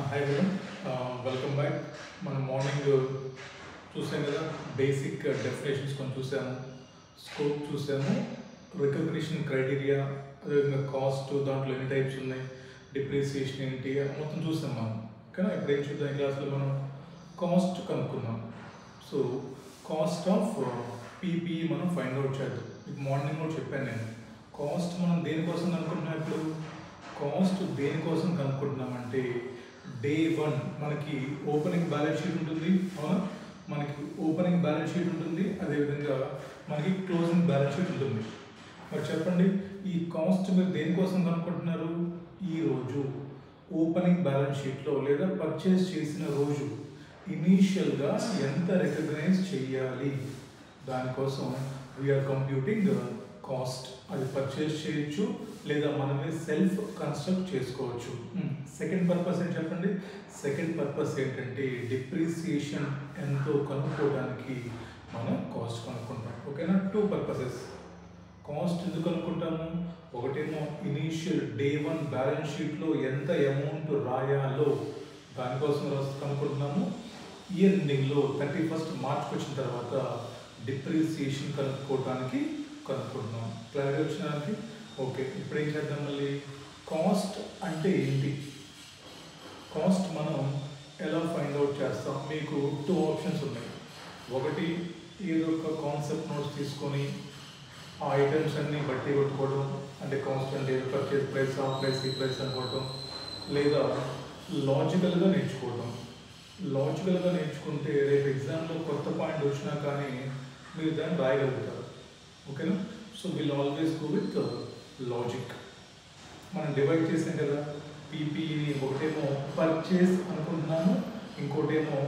Hi madam, welcome back. మనం morning చూసాం కదా, బేసిక్ డెఫినేషన్స్ కొన్ని చూసాము, స్కోప్ చూసాము, రికగ్నిషన్ క్రైటీరియా, అదేవిధంగా కాస్ట్, దాంట్లో ఎన్ని టైప్స్ ఉన్నాయి, డిప్రిసియేషన్ ఏంటి మొత్తం చూసాం మనం. ఓకేనా? ఇప్పుడు ఏం చూద్దాం, ఈ క్లాస్లో మనం కాస్ట్ కనుక్కున్నాం. సో కాస్ట్ ఆఫ్ పీపీఈ మనం ఫైండ్ అవుట్ చేద్దాం. ఇప్పుడు మార్నింగ్ కూడా చెప్పాను నేను, కాస్ట్ మనం దేనికోసం కనుక్కుంటున్నాం. ఇప్పుడు కాస్ట్ దేనికోసం కనుక్కుంటున్నామంటే డే 1 మనకి ఓపెనింగ్ బ్యాలెన్స్ షీట్ ఉంటుంది. అవునా? మనకి ఓపెనింగ్ బ్యాలెన్స్ షీట్ ఉంటుంది, అదేవిధంగా మనకి క్లోజింగ్ బ్యాలెన్స్ షీట్ ఉంటుంది. మరి చెప్పండి, ఈ కాస్ట్ మీరు దేనికోసం కనుక్కుంటున్నారు? ఈరోజు ఓపెనింగ్ బ్యాలెన్స్ షీట్లో లేదా పర్చేస్ చేసిన రోజు ఇనీషియల్గా ఎంత రికగ్నైజ్ చేయాలి, దానికోసం వీఆర్ కంప్యూటింగ్ కాస్ట్. అది పర్చేస్ చేయొచ్చు లేదా మనమే సెల్ఫ్ కన్స్ట్రక్ట్ చేసుకోవచ్చు. సెకండ్ పర్పస్ ఏంటి చెప్పండి? సెకండ్ పర్పస్ ఏంటంటే డిప్రిసియేషన్ ఎంతో కనుక్కోవడానికి మనం కాస్ట్ కనుక్కుంటాం. ఓకేనా? 2 పర్పసెస్. కాస్ట్ ఎందుకు కనుక్కుంటాము? ఒకటేమో ఇనీషియల్ డే 1 బ్యాలెన్స్ షీట్లో ఎంత అమౌంట్ రాయాలో దానికోసం కనుక్కుంటున్నాము. ఇయర్ ఎండింగ్లో 31st మార్చ్కి వచ్చిన తర్వాత డిప్రిసియేషన్ కనుక్కోవడానికి కనుక్కుంటున్నాం. Clarity వచ్చినానికి okay. ఇప్పుడు ఏం చేద్దాం, మళ్ళీ కాస్ట్ అంటే ఏంటి, కాస్ట్ మనం ఎలా ఫైండ్ అవుట్ చేస్తాం? మీకు 2 ఆప్షన్స్ ఉన్నాయి. ఒకటి, ఏదో ఒక కాన్సెప్ట్ నోట్స్ తీసుకొని ఆ ఐటమ్స్ అన్నీ బట్టి కొట్టుకోవడం, అంటే కాస్ట్ అంటే పర్చేస్ ప్రైస్, ఆ ప్రైస్, ఈ ప్రైస్ అనుకోవడం, లేదా లాజికల్గా నేర్చుకోవడం. లాజికల్గా నేర్చుకుంటే రేపు ఎగ్జామ్లో కొత్త పాయింట్ వచ్చినా కానీ మీరు దాన్ని రాయగలుగుతారు. ఓకేనా? So will always go with logic. మనం డివైడ్ చేసాం కదా పీపీని, ఒకటేమో పర్చేస్ అనుకుంటున్నాము, ఇంకోటేమో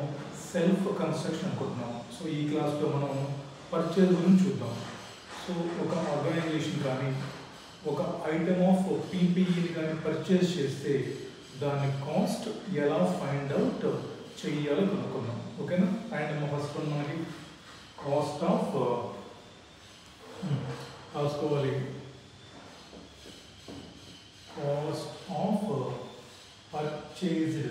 సెల్ఫ్ కన్స్ట్రక్షన్ అనుకుంటున్నాము. సో ఈ క్లాస్లో మనం పర్చేస్ గురించి చూద్దాం. సో ఒక ఆర్గనైజేషన్ కానీ ఒక ఐటమ్ ఆఫ్ పీపీఈని కానీ పర్చేస్ చేస్తే దాని కాస్ట్ ఎలా ఫైండ్ అవుట్ చెయ్యాలో కనుక్కుందాం. ఓకేనా? అండ్ ఫస్ట్ వన్ మనకి కాస్ట్ ఆఫ్ రాసుకోవాలి. Cost of purchased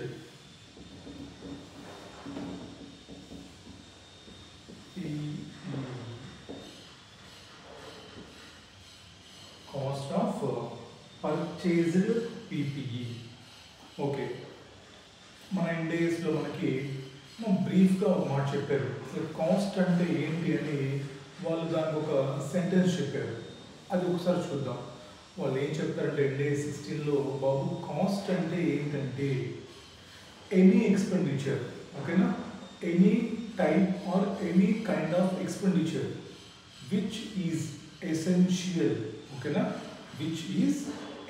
cost of purchased PPE. Okay, మన ఇండియాస్లో మనకి బ్రీఫ్గా ఒక మాట చెప్పారు. అసలు కాస్ట్ అంటే ఏంటి అని వాళ్ళు దానికి ఒక సెంటెన్స్ చెప్పారు. అది ఒకసారి చూద్దాం. వాళ్ళు ఏం చెప్తారంటే ఇండియా 16లో, బాబు కాస్ట్ అంటే ఏంటంటే ఎనీ ఎక్స్పెండిచర్, ఓకేనా, any type or any kind of expenditure which is essential, ఓకేనా, which is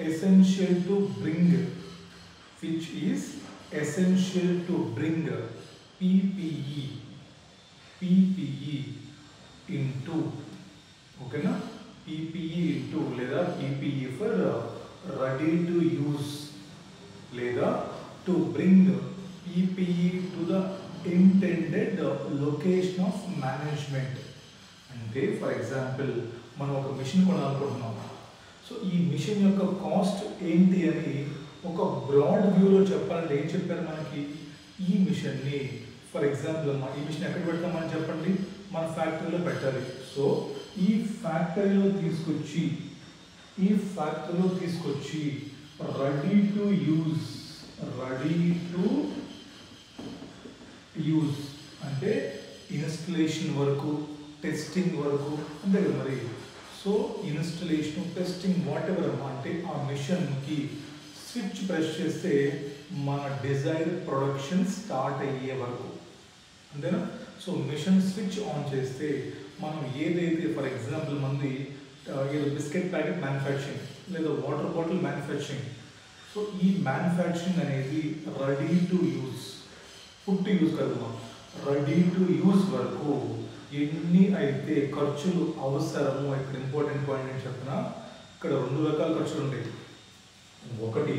essential to bring, which is essential to bring PPE into, okay na, PPE into లేదా PPE for ready to use లేదా to bring PPE to the intended location of management. అంటే for example మనం ఒక machine కొనాలనుకుంటున్నాం. So ఈ machine యొక్క cost ఏంటి అని ఒక బ్రాడ్ వ్యూలో చెప్పాలంటే ఏం చెప్పారు మనకి? ఈ మిషన్ని ఫర్ ఎగ్జాంపుల్ ఈ మిషన్ ఎక్కడ పెడతామని చెప్పండి? మన ఫ్యాక్టరీలో పెట్టాలి. సో ఈ ఫ్యాక్టరీలో తీసుకొచ్చి రెడీ టు యూజ్ అంటే ఇన్స్టలేషన్ వరకు, టెస్టింగ్ వరకు, అంతే కదా మరి. So installation, testing, what ever అంటే ఆ మిషన్కి స్విచ్ ప్రెస్ చేస్తే మన డిజైర్ ప్రొడక్షన్ స్టార్ట్ అయ్యే వరకు, అంతేనా? సో మిషన్ స్విచ్ ఆన్ చేస్తే మనం ఏదైతే ఫర్ ఎగ్జాంపుల్ మంది ఏదో బిస్కెట్ ప్యాకెట్ మ్యానుఫ్యాక్చరింగ్ లేదా వాటర్ బాటిల్ మ్యానుఫ్యాక్చరింగ్. సో ఈ మ్యానుఫ్యాక్చరింగ్ అనేది ready to use, food to use కదా, రెడీ టు యూజ్ వరకు ఎన్ని అయితే ఖర్చులు అవసరమో, ఇక్కడ ఇంపార్టెంట్ పాయింట్ ఏంటి చెప్పిన, ఇక్కడ 2 రకాల ఖర్చులు ఉంటాయి. ఒకటి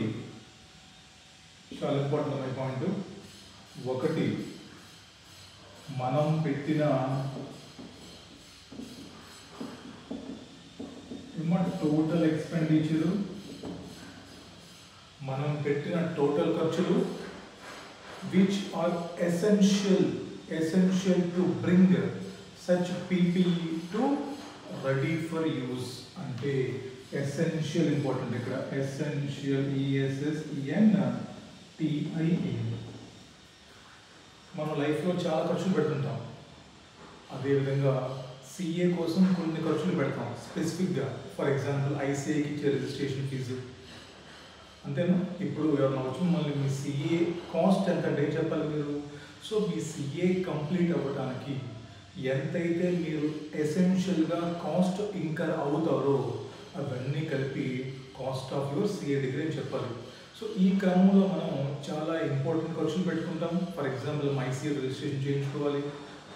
చాలా ఇంపార్టెంట్ అనే పాయింట్, ఒకటి మనం పెట్టిన టోటల్ ఎక్స్పెండిచరు, మనం పెట్టిన టోటల్ ఖర్చులు, which are essential to bring such PPE to ready for use. అంటే essential important ఇక్కడ essential ESSENTIAL. మన లైఫ్లో చాలా ఖర్చులు పెడుతుంటాం. అదేవిధంగా సిఏ కోసం కొన్ని ఖర్చులు పెడతాం స్పెసిఫిక్గా. ఫర్ ఎగ్జాంపుల్ ఐసీఐకి ఇచ్చే రిజిస్ట్రేషన్ ఫీజు, అంతేనా? ఇప్పుడు ఎవరైనా వచ్చి మళ్ళీ మీ సిఏ కాస్ట్ ఎంత అంటే చెప్పాలి మీరు. సో మీ సిఏ కంప్లీట్ అవ్వడానికి ఎంతైతే మీరు ఎసెన్షియల్గా కాస్ట్ ఇంకర్ అవుతారో అవన్నీ కలిపి cost of your CA degree అని చెప్పాలి. సో ఈ క్రమంలో మనం చాలా ఇంపార్టెంట్ ఖర్చులు పెట్టుకుంటాం. ఫర్ ఎగ్జాంపుల్ ఐసీఏ రిజిస్ట్రేషన్ చేయించుకోవాలి,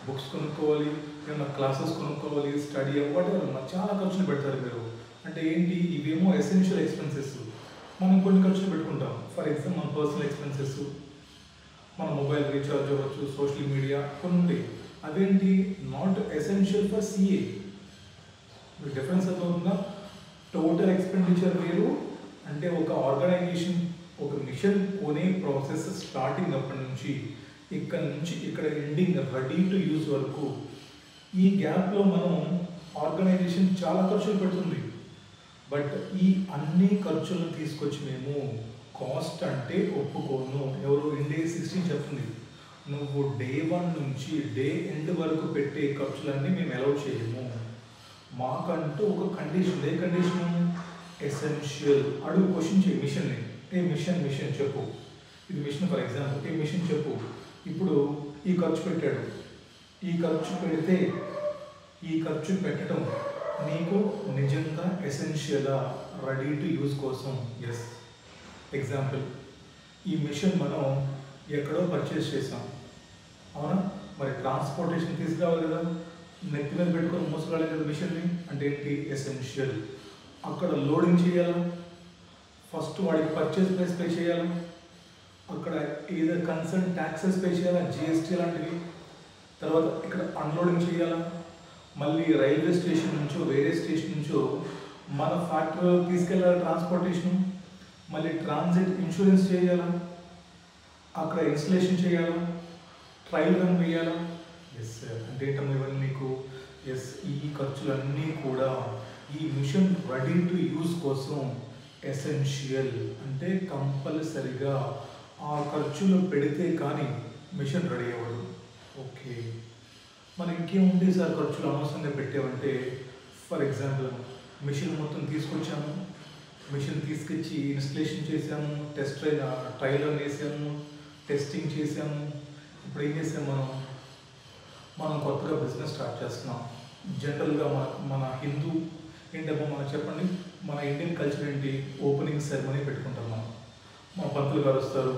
బుక్స్ కొనుక్కోవాలి, ఏమైనా క్లాసెస్ కొనుక్కోవాలి, స్టడీ వాటెవర్, చాలా ఖర్చులు పెడతారు మీరు. అంటే ఏంటి, ఇవేమో ఎసెన్షియల్ ఎక్స్పెన్సెస్. మనం కొన్ని ఖర్చులు పెట్టుకుంటాం. ఫర్ ఎగ్జాంపుల్ మన పర్సనల్ ఎక్స్పెన్సెస్, మన మొబైల్ రీఛార్జ్ అవ్వచ్చు, సోషల్ మీడియా కొన్ని ఉంటాయి. అవేంటి నాట్ ఎసెన్షియల్ ఫర్ సిఏ. మీకు డిఫరెన్స్ అవుతుందా? టోటల్ ఎక్స్పెండిచర్ వేరు. అంటే ఒక ఆర్గనైజేషన్ ఒక మిషన్ కొనే ప్రాసెస్ స్టార్టింగ్ అప్పటి నుంచి ఇక్కడ ఎండింగ్ రెడీ టు యూజ్ వరకు ఈ గ్యాప్లో మనం ఆర్గనైజేషన్ చాలా ఖర్చులు పెడుతుంది. బట్ ఈ అన్ని ఖర్చులను తీసుకొచ్చి మేము కాస్ట్ అంటే ఒప్పుకోను. ఎవరు ఇండియా 16 చెప్తుంది, నువ్వు డే 1 నుంచి డే ఎండ్ వరకు పెట్టే ఖర్చులన్నీ మేము అలౌ చేయము. మాకంటూ ఒక కండిషన్, ఏ కండిషన్? ఎసెన్షియల్. అడుగు క్వశ్చన్ చేయి మిషన్ని, ఏ మిషన్ చెప్పు, ఇది మిషన్ ఫర్ ఎగ్జాంపుల్, ఏ మిషన్ చెప్పు. ఇప్పుడు ఈ ఖర్చు పెట్టాడు, ఈ ఖర్చు పెడితే ఈ ఖర్చు పెట్టడం నీకు నిజంగా ఎసెన్షియలా రెడీ టు యూజ్ కోసం? ఎస్. ఎగ్జాంపుల్, ఈ మిషన్ మనం ఎక్కడో పర్చేస్ చేసాం, అవునా? మరి ట్రాన్స్పోర్టేషన్ తీసుకురావాలి కదా, నెత్తి మీద పెట్టుకొని మోసుకురాలి కదా మిషన్ని. అంటే ఏంటి? ఎసెన్షియల్. అక్కడ లోడింగ్ చేయాలా, ఫస్ట్ వాడికి పర్చేస్ ప్రైస్ పే చేయాలా, అక్కడ ఏదో కన్సర్న్ ట్యాక్సెస్ పే చేయాలా, జిఎస్టీ లాంటివి, తర్వాత ఇక్కడ అన్లోడింగ్ చేయాలా, మళ్ళీ రైల్వే స్టేషన్ నుంచో వేరే స్టేషన్ నుంచో మన ఫ్యాక్టరీలో తీసుకెళ్ళాలి ట్రాన్స్పోర్టేషన్, మళ్ళీ ట్రాన్సిట్ ఇన్సూరెన్స్ చేయాలా, అక్కడ ఇన్స్టలేషన్ చేయాలా, ట్రయల్ రన్ వేయాలా. Yes sir. అంటే ఏంటమ్మా ఇవన్నీ మీకు? ఎస్, ఈ ఖర్చులన్నీ కూడా ఈ మిషన్ రెడీ టు యూజ్ కోసం ఎసెన్షియల్. అంటే కంపల్సరిగా ఆ ఖర్చులు పెడితే కానీ మిషన్ రెడీ అవ్వదు. ఓకే, మరి ఇంకేముంది సార్ ఖర్చులు అనవసరంగా పెట్టామంటే? ఫర్ ఎగ్జాంపుల్, మిషన్ మొత్తం తీసుకొచ్చాము, మిషన్ తీసుకొచ్చి ఇన్స్టలేషన్ చేసాము, ట్రయల్ రన్ వేసాము, టెస్టింగ్ చేసాము. ఇప్పుడు ఏం చేసాము మనం కొత్తగా బిజినెస్ స్టార్ట్ చేస్తున్నాం. జనరల్గా మన హిందూ ఏంటమ్మా, మనం చెప్పండి, మన ఇండియన్ కల్చర్ ఏంటి? ఓపెనింగ్ సెరమనీ పెట్టుకుంటాం. మా పంతులు గారు వస్తారు,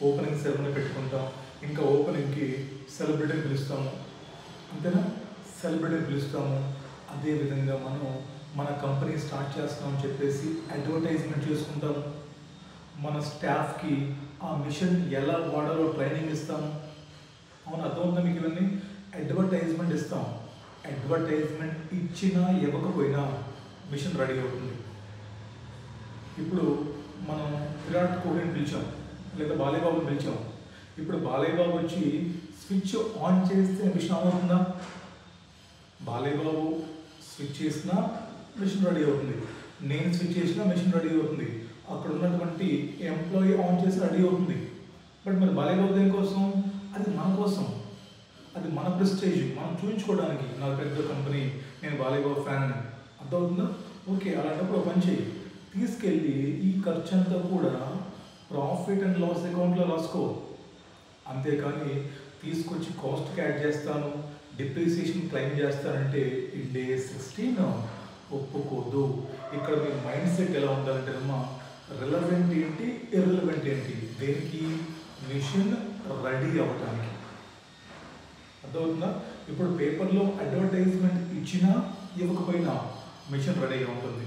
ఓపెనింగ్ సెరమనీ పెట్టుకుంటాం. ఇంకా ఓపెనింగ్కి సెలబ్రిటీని పిలుస్తాము, అంతేనా? సెలబ్రిటీని పిలుస్తాము. అదేవిధంగా మనం మన కంపెనీ స్టార్ట్ చేస్తామని చెప్పేసి అడ్వర్టైజ్మెంట్ చేసుకుంటాము. మన స్టాఫ్కి ఆ మిషన్ ఎలా వాడాలో ట్రైనింగ్ ఇస్తాము. అవును, అర్థమవుతుందా మీకు? ఇవన్నీ అడ్వర్టైజ్మెంట్ ఇస్తాం. అడ్వర్టైజ్మెంట్ ఇచ్చినా ఇవ్వకపోయినా మిషన్ రెడీ అవుతుంది. ఇప్పుడు మనం విరాట్ కోహ్లీని పిలిచాం, లేదా బాలేబాబుని పిలిచాం. ఇప్పుడు బాలేబాబు వచ్చి స్విచ్ ఆన్ చేస్తే మిషన్ ఆన్ అవుతుందా? బాలేబాబు స్విచ్ చేసినా మిషన్ రెడీ అవుతుంది, నేను స్విచ్ చేసినా మిషన్ రెడీ అవుతుంది, అక్కడ ఉన్నటువంటి ఎంప్లాయీ ఆన్ చేసి రెడీ అవుతుంది. బట్ మరి బాలేబాబు దేనికోసం? అది మన కోసం, అది మన ప్రెస్టేజ్, మనం చూపించుకోవడానికి. నా పెద్ద కంపెనీ, నేను బాలేబాబు ఫ్యాన్ అని. అర్థమవుతుందా? ఓకే, అలాంటప్పుడు పని చేయి, తీసుకెళ్ళి ఈ ఖర్చు అంతా కూడా ప్రాఫిట్ అండ్ లాస్ అకౌంట్లో రాసుకో. అంతేకాని తీసుకొచ్చి కాస్ట్కి యాడ్ చేస్తాను, డిప్రిసియేషన్ క్లెయిమ్ చేస్తానంటే ఇండియా 16 ఒప్పుకోదు. ఇక్కడ మీ మైండ్ సెట్ ఎలా ఉండాలంటే అమ్మా, రిలవెంట్ ఏంటి, ఇర్రిలవెంట్ ఏంటి, దేనికి? మిషన్ రెడీ అవ్వటానికి. అర్థమవుతుందా? ఇప్పుడు పేపర్లో అడ్వర్టైజ్మెంట్ ఇచ్చినా ఇవ్వకపోయినా మిషన్ రెడీగా ఉంటుంది.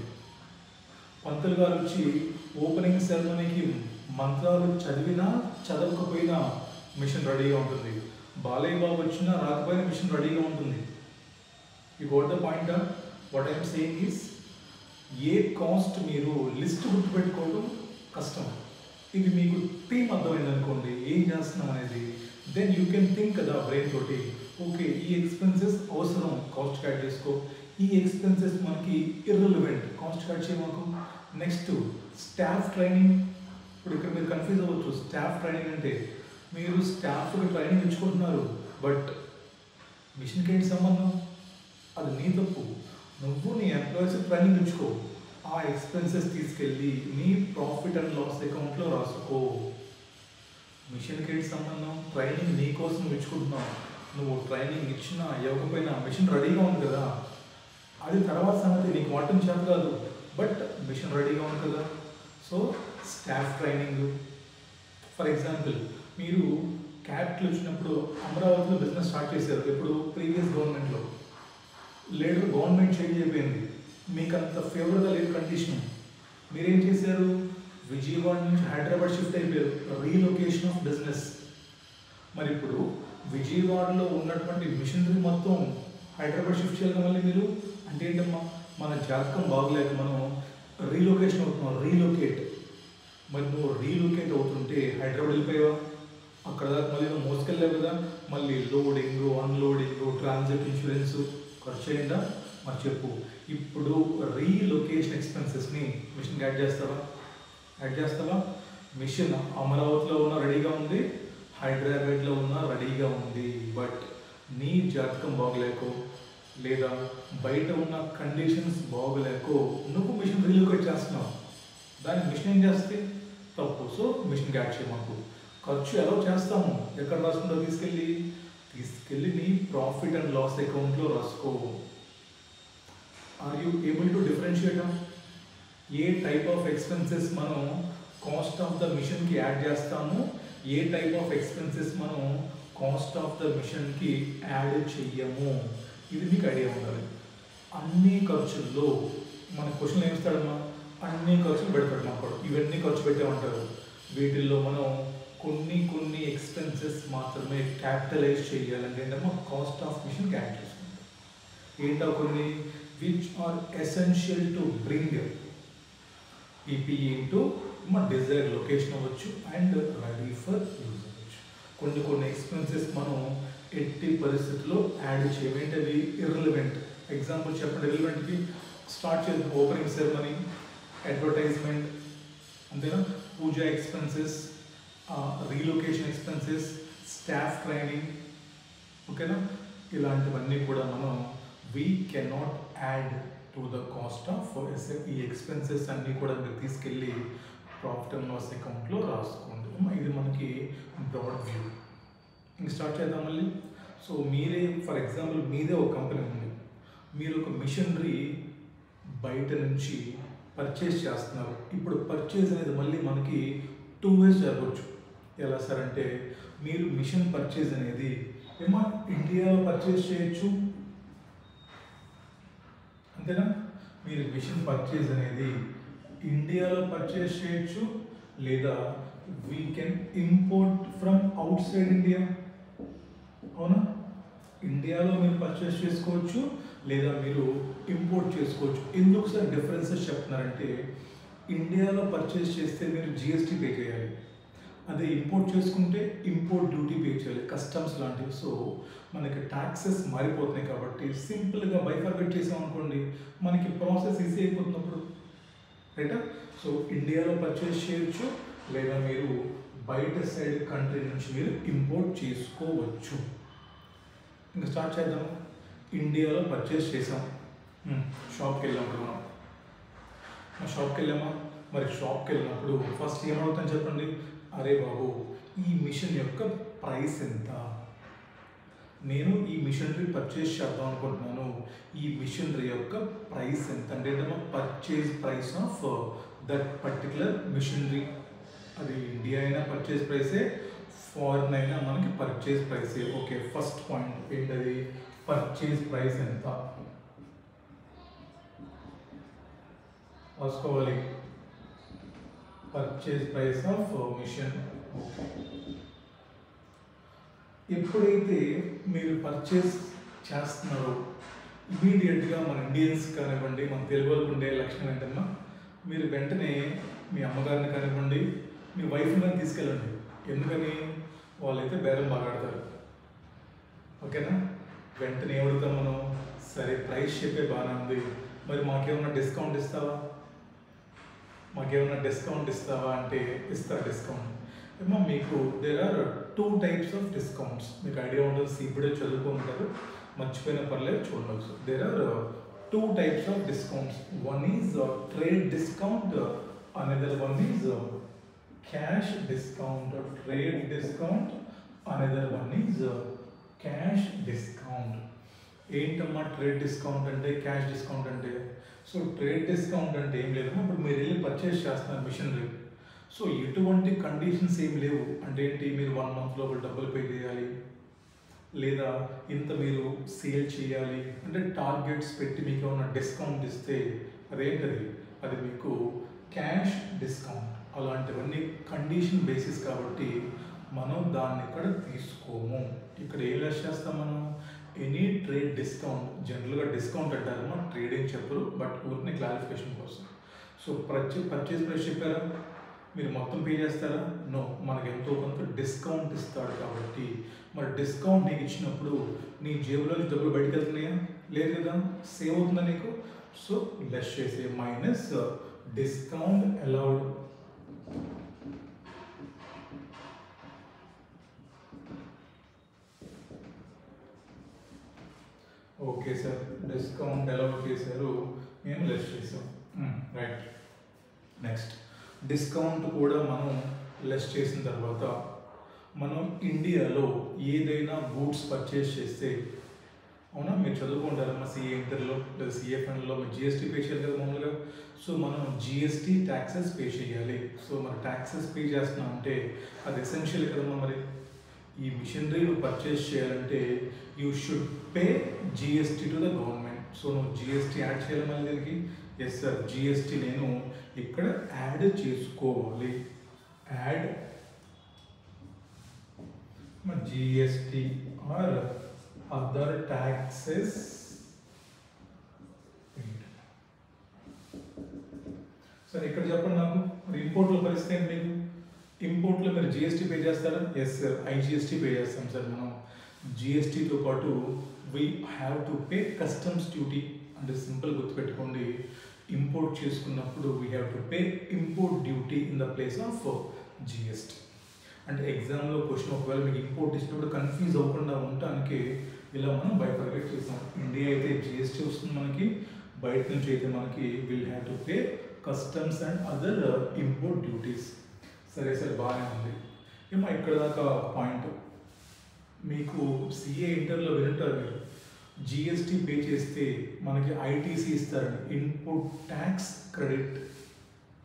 పంతులు గారు వచ్చి ఓపెనింగ్ సెరమనీకి మంత్రాలు చదివినా చదవకపోయినా మిషన్ రెడీగా ఉంటుంది. బాలయ్య బాబు వచ్చినా రాకపోయినా మిషన్ రెడీగా ఉంటుంది. You got the point. What I'm saying is, ఏ కాస్ట్ మీరు లిస్ట్ గుర్తుపెట్టుకోవడం కష్టం. ఇది మీకు థీమ్ అర్థమైంది అనుకోండి ఏం చేస్తున్నాం అనేది, దెన్ యూ కెన్ థింక్ కదా బ్రెయిన్ తోటి, ఓకే ఈ ఎక్స్పెన్సెస్ అవసరం కాస్ట్ యాడ్ చేసుకో, ఈ ఎక్స్పెన్సెస్ మనకి ఇర్రెలవెంట్ కాస్ట్ యాడ్ చేయమాకు. Next staff training. ఇప్పుడు ఇక్కడ మీరు కన్ఫ్యూజ్ అవ్వచ్చు, స్టాఫ్ ట్రైనింగ్ అంటే మీరు స్టాఫ్కి ట్రైనింగ్ ఇచ్చుకుంటున్నారు, బట్ మిషన్కి ఏంటి సంబంధం? అది నీ తప్పు. నువ్వు నీ ఎంప్లాయీస్ ట్రైనింగ్ ఇచ్చుకో, ఆ ఎక్స్పెన్సెస్ తీసుకెళ్ళి నీ ప్రాఫిట్ అండ్ లాస్ అకౌంట్లో రాసుకో. మిషన్కి ఏంటి సంబంధం? ట్రైనింగ్ నీ కోసం ఇచ్చుకుంటున్నావు, నువ్వు ట్రైనింగ్ ఇచ్చినా ఇవ్వకపోయినా మిషన్ రెడీగా ఉంది కదా, అది తర్వాత సంగతి, నీకు వాడటం చేత కాదు, బట్ మిషన్ రెడీగా ఉంది కదా. So staff training. For example మీరు క్యాపిటల్ వచ్చినప్పుడు అమరావతిలో బిజినెస్ స్టార్ట్ చేశారు, ఎప్పుడు ప్రీవియస్ గవర్నమెంట్లో. లేటర్ గవర్నమెంట్ చేంజ్ అయిపోయింది, మీకు అంత ఫేవర్గా లేదు కండిషన్, మీరేం చేశారు? విజయవాడ నుంచి హైదరాబాద్ షిఫ్ట్ అయిపోయారు, రీలొకేషన్ ఆఫ్ బిజినెస్. మరి ఇప్పుడు విజయవాడలో ఉన్నటువంటి మిషనరీ మొత్తం హైదరాబాద్ షిఫ్ట్ చేయాలి మళ్ళీ మీరు. అంటే ఏంటమ్మా, మన జాతకం బాగలేక మనం రీలొకేషన్ అవుతున్నాం, రీలొకేట్. మరి నువ్వు రీలొకేట్ అవుతుంటే హైదరాబాద్ వెళ్ళిపోయావా, అక్కడ దాకా మళ్ళీ నువ్వు మోసుకెళ్ళావు కదా, మళ్ళీ లోడింగ్ అన్లోడింగ్ ట్రాన్సిట్ ఇన్సూరెన్స్ ఖర్చు అయిందా? మరి చెప్పు. ఇప్పుడు రీలొకేషన్ ఎక్స్పెన్సెస్ని మిషన్కి యాడ్ చేస్తావా? మిషన్ అమరావతిలో ఉన్న రెడీగా ఉంది, హైదరాబాద్లో ఉన్న రెడీగా ఉంది, బట్ నీ జాతకం బాగలేకో లేదా బయట ఉన్న కండిషన్స్ బాగలేకో నువ్వు మిషన్ రీలొకేట్ చేస్తున్నావు, దాన్ని మిషన్ ఏం చేస్తే తప్పు. సో మిషన్కి యాడ్ చేయమాకు. ఖర్చు ఎలా చేస్తాము, ఎక్కడ రాసుకుంటో తీసుకెళ్ళి నీ ప్రాఫిట్ అండ్ లాస్ అకౌంట్లో రాసుకో. Are you able to differentiate ఏ టైప్ ఆఫ్ ఎక్స్పెన్సెస్ మనం కాస్ట్ ఆఫ్ ద మిషన్కి యాడ్ చేస్తాము, ఏ టైప్ ఆఫ్ ఎక్స్పెన్సెస్ మనం కాస్ట్ ఆఫ్ ద మిషన్కి యాడ్ చెయ్యము, ఇది మీకు ఐడియా ఉండాలి. అన్ని ఖర్చుల్లో మన క్వశ్చన్ ఏమిస్తాడమ్మా, అన్ని ఖర్చులు పెడతాడు మాకు, ఇవన్నీ ఖర్చు పెట్టామంటారు. వీటిల్లో మనం కొన్ని ఎక్స్పెన్సెస్ మాత్రమే క్యాపిటలైజ్ చేయాలంటే ఏంటమ్మా, కాస్ట్ ఆఫ్ మిషన్ యాడ్ చేసుకుంటాం. ఏంటో కొన్ని which are essential to bring PPE into మా డిజైర్ లొకేషన్ అవ్వచ్చు అండ్ రెడీ ఫర్ యూజ్ అవ్వచ్చు. కొన్ని ఎక్స్పెన్సెస్ మనం ఎట్టి పరిస్థితుల్లో యాడ్ చేయమంటే అవి ఇర్రెలవెంట్. ఎగ్జాంపుల్ చెప్పండి, ఇర్రెలవెంట్కి స్టార్ట్ చేద్దాం. ఓపెనింగ్ సెరమనీ, అడ్వర్టైజ్మెంట్, అంతేనా, puja expenses, relocation expenses, staff training, ఓకేనా, ఇలాంటివన్నీ కూడా మనం we cannot add to the cost of ఈ ఎక్స్పెన్సెస్ అన్నీ కూడా మీరు తీసుకెళ్ళి ప్రాఫిట్ అండ్ లాస్ అకౌంట్లో రాసుకోండి. ఇది మనకి బ్రాడ్ వ్యూ. ఇంక స్టార్ట్ చేద్దాం మళ్ళీ. సో మీరే ఫర్ ఎగ్జాంపుల్ మీదే ఒక కంపెనీ ఉంది, మీరు ఒక మిషనరీ బయట నుంచి పర్చేస్ చేస్తున్నారు. ఇప్పుడు పర్చేస్ అనేది మళ్ళీ మనకి 2 ways జరగవచ్చు. ఎలా సార్ అంటే, మీరు మిషన్ పర్చేజ్ అనేది ఏమో ఇండియాలో పర్చేస్ చేయొచ్చు, అంతేనా, మీరు మిషన్ పర్చేజ్ అనేది ఇండియాలో పర్చేస్ చేయొచ్చు, లేదా we can import from out side India. అవునా, ఇండియాలో మీరు పర్చేస్ చేసుకోవచ్చు, లేదా మీరు ఇంపోర్ట్ చేసుకోవచ్చు. ఎందుకు సార్ డిఫరెన్సెస్ చెప్తున్నారంటే, ఇండియాలో పర్చేస్ చేస్తే మీరు జిఎస్టీ పే చేయాలి, అదే ఇంపోర్ట్ చేసుకుంటే ఇంపోర్ట్ డ్యూటీ పే చేయాలి, కస్టమ్స్ లాంటివి. సో మనకి ట్యాక్సెస్ మారిపోతున్నాయి కాబట్టి సింపుల్గా బైఫర్గెట్ చేసాం అనుకోండి, మనకి ప్రాసెస్ ఈజీ అయిపోతున్నప్పుడు, రైటా. సో ఇండియాలో పర్చేస్ చేయొచ్చు, లేదా మీరు బయట సైడ్ కంట్రీ నుంచి మీరు ఇంపోర్ట్ చేసుకోవచ్చు. ఇంకా స్టార్ట్ చేద్దాం. ఇండియాలో పర్చేస్ చేసాం, షాప్కి వెళ్ళినప్పుడు మనం షాప్కి వెళ్ళామా, మరి షాప్కి వెళ్ళినప్పుడు ఫస్ట్ ఏమవుతుందని చెప్పండి, అరే బాబు ఈ మిషన్ యొక్క ప్రైస్ ఎంత, నేను ఈ మిషనరీ పర్చేస్ చేద్దాం అనుకుంటున్నాను, ఈ మిషనరీ యొక్క ప్రైస్ ఎంత అంటే purchase price of that particular machinery. అది ఇండియా అయినా పర్చేజ్ ప్రైసే, ఫారిన్ అయినా మనకి పర్చేజ్ ప్రైసే. ఓకే, ఫస్ట్ పాయింట్ ఏంటది, పర్చేజ్ ప్రైస్ ఎంత రాసుకోవాలి, పర్చేజ్ ప్రైస్ ఆఫ్ మిషన్. ఎప్పుడైతే మీరు పర్చేస్ చేస్తున్నారో ఇమీడియట్గా మన ఇండియన్స్ కానివ్వండి, మన తెలుగు వాళ్ళకు ఉండే లక్షణం ఏంటన్నా, మీరు వెంటనే మీ అమ్మగారిని కానివ్వండి, మీ వైఫ్ని కానీ తీసుకెళ్ళండి. ఎందుకని? వాళ్ళైతే బేరం బాగా ఆడతారు. ఓకేనా? వెంటనే ఏమడుగుతాం మనం? సరే ప్రైస్ చెప్పే బాగానే ఉంది, మరి మాకేమన్నా డిస్కౌంట్ ఇస్తావా, మాకేమన్నా డిస్కౌంట్ ఇస్తావా అంటే ఇస్తారు డిస్కౌంట్. ఏమో మీకు there are 2 types of discounts. మీకు ఐడియా ఉంటుంది, ఇప్పుడే చదువుకుంటారు, మర్చిపోయిన పర్లేదు చూడవచ్చు. There are 2 types of discounts. One is trade discount, another one is cash discount. Trade discount, another one is cash discount. ఏంటమ్మా ట్రేడ్ డిస్కౌంట్ అంటే, క్యాష్ డిస్కౌంట్ అంటే? సో ట్రేడ్ డిస్కౌంట్ అంటే ఏం లేదమ్మా, ఇప్పుడు మీరు వెళ్ళి పర్చేస్ చేస్తున్నారు మిషనరీ, సో ఎటువంటి కండిషన్స్ ఏం లేవు. అంటే ఏంటి, మీరు 1 month లోపల డబ్బులు పే చేయాలి, లేదా ఇంత మీరు సేల్ చేయాలి అంటే టార్గెట్స్ పెట్టి మీకు ఏమైనా డిస్కౌంట్ ఇస్తే అదేంటది, అది మీకు క్యాష్ డిస్కౌంట్. అలాంటివన్నీ కండిషన్ బేసిస్ కాబట్టి మనం దాన్ని ఇక్కడ తీసుకోము. ఇక్కడ ఏం లెస్ చేస్తాం మనం? Any trade discount. జనరల్గా డిస్కౌంట్ అంటారమ్మా, ట్రేడింగ్ చెప్పరు, బట్ ఊరిని క్లారిఫికేషన్ కోసం. సో పర్చేస్ ప్రైస్ చెప్పారా, మీరు మొత్తం పే చేస్తారా? నో, మనకి ఎంతో కొంత డిస్కౌంట్ ఇస్తాడు కాబట్టి. మరి డిస్కౌంట్ నీకు ఇచ్చినప్పుడు నీ జేబులో నుంచి డబ్బులు బయటకు వెళ్తున్నాయా? లేదు కదా, సేవ్ అవుతుందా నీకు? సో లెస్ చేసే, minus discount allowed. Okay sir, discount allowed చేశారు, మేము లెస్ చేసాం. రైట్. నెక్స్ట్, డిస్కౌంట్ కూడా మనం లెస్ చేసిన తర్వాత మనం ఇండియాలో ఏదైనా గూడ్స్ పర్చేస్ చేస్తే, అవునా మీరు చదువుకుంటారమ్మా సిఏ ఇంటర్లో లేదా సిఏ ఫండ్లో మీరు జిఎస్టీ పే చేయాలి కదా మామూలుగా. సో మనం జిఎస్టీ ట్యాక్సెస్ పే చేయాలి. సో మన ట్యాక్సెస్ పే చేస్తున్నాం అంటే అది ఎసెన్షియల్ కదమ్మా. మరి ఈ మిషనరీ నువ్వు పర్చేస్ చేయాలంటే you should pay GST to the government. So నువ్వు జిఎస్టీ యాడ్ చేయాలి మళ్ళీ దీనికి. ఎస్ సార్, జిఎస్టీ నేను ఇక్కడ యాడ్ చేసుకోవాలి. Add GST or other taxes. సరే ఇక్కడ చెప్పండి నాకు, మరి ఇంపోర్ట్లో పరిస్థితి ఏంటి? మీకు ఇంపోర్ట్లో మీరు జిఎస్టీ పే చేస్తారా? ఎస్ సార్, ఐజిఎస్టీ పే చేస్తాం సార్. మనం జిఎస్టీతో పాటు we have to pay customs duty. అంటే సింపుల్ గుర్తుపెట్టుకోండి, ఇంపోర్ట్ చేసుకున్నప్పుడు we have to pay import duty in the place of GST. అంటే ఎగ్జామ్లో క్వశ్చన్ ఒకవేళ మీకు ఇంపోర్ట్ ఇచ్చినప్పుడు కన్ఫ్యూజ్ అవ్వకుండా ఉండటానికి ఇలా మనం బైఫర్గేట్ చేస్తాం. ఇండియా అయితే జిఎస్టీ వస్తుంది మనకి, బయట నుంచి అయితే మనకి will have to pay customs and other import duties. సరే సార్, బాగానే ఉంది. ఏమో ఇక్కడ దాకా పాయింట్. మీకు సిఏ ఇంటర్లో వింటారు మీరు, జిఎస్టీ పే చేస్తే మనకి ఐటీసీ ఇస్తారండి, ఇన్పుట్ ట్యాక్స్ క్రెడిట్,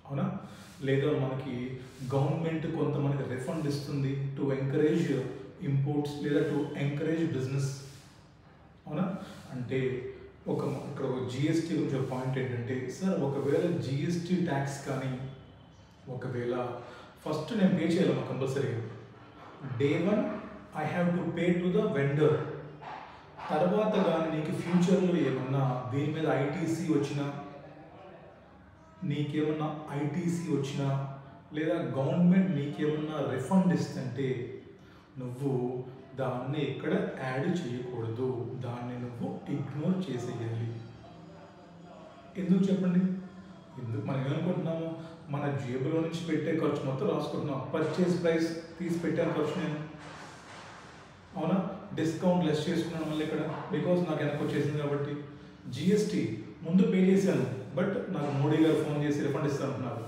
అవునా? లేదా మనకి గవర్నమెంట్ కొంత మనకి రిఫండ్ ఇస్తుంది టు ఎంకరేజ్ ఇంపోర్ట్స్ లేదా టు ఎంకరేజ్ బిజినెస్, అవునా? అంటే ఇక్కడ ఒక జిఎస్టీ గురించి ఒక పాయింట్ ఏంటంటే, సార్ ఒకవేళ జిఎస్టీ ట్యాక్స్ కానీ ఒకవేళ ఫస్ట్ నేను పే చేయాలమ్మా కంపల్సరీగా. Day 1 I have to pay to the vendor. తర్వాత కానీ నీకు ఫ్యూచర్లో ఏమన్నా దీని మీద ఐటీసీ వచ్చినా, నీకేమన్నా ఐటీసీ వచ్చినా లేదా గవర్నమెంట్ నీకేమన్నా రిఫండ్ ఇస్తుంటే నువ్వు దాన్ని ఇక్కడ యాడ్ చేయకూడదు, దాన్ని నువ్వు ఇగ్నోర్ చేసేయాలి. ఎందుకు చెప్పండి? ఎందుకు మనం ఏమనుకుంటున్నాము, మన జేబులో నుంచి పెట్టే ఖర్చు మొత్తం రాసుకుంటున్నాం. పర్చేస్ ప్రైస్ తీసి పెట్టాను ఖర్చు నేను, అవునా? డిస్కౌంట్ లెస్ చేసుకున్నాను మళ్ళీ ఇక్కడ, బికాస్ నాకు వెనక్కి వచ్చేసింది కాబట్టి. జిఎస్టీ ముందు పే చేశాను, బట్ నాకు మోడీ గారు ఫోన్ చేసి రిఫండ్ ఇస్తానంటున్నారు,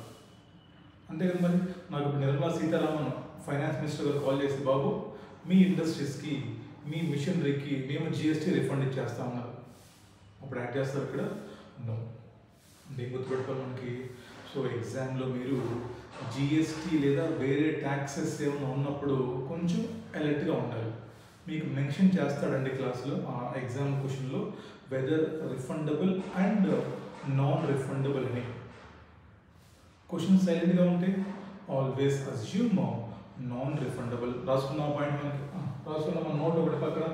అంతే కదా. మరి నాకు ఇప్పుడు నిర్మలా సీతారామన్ ఫైనాన్స్ మినిస్టర్ గారు కాల్ చేసి, బాబు మీ ఇండస్ట్రీస్కి మీ మిషనరీకి మేము జిఎస్టీ రిఫండ్ ఇచ్చేస్తా ఉన్నారు, అప్పుడు యాడ్ చేస్తారు ఇక్కడ? నో. దీన్ని గుర్తుపెట్టుకోవాలి మనకి. సో ఎగ్జామ్లో మీరు జిఎస్టీ లేదా వేరే ట్యాక్సెస్ ఏమైనా ఉన్నప్పుడు కొంచెం అలర్ట్గా ఉండాలి. మీకు మెన్షన్ చేస్తాడండి క్లాస్లో ఆ ఎగ్జామ్ క్వశ్చన్లో whether refundable and non refundable అని. క్వశ్చన్ సైలెంట్గా ఉంటే ఆల్వేస్ అజ్యూమ్ నాన్ రిఫండబుల్. రాసుకున్న పాయింట్ మనకి రాసుకున్న మన నోట్ ఒకటి పక్కన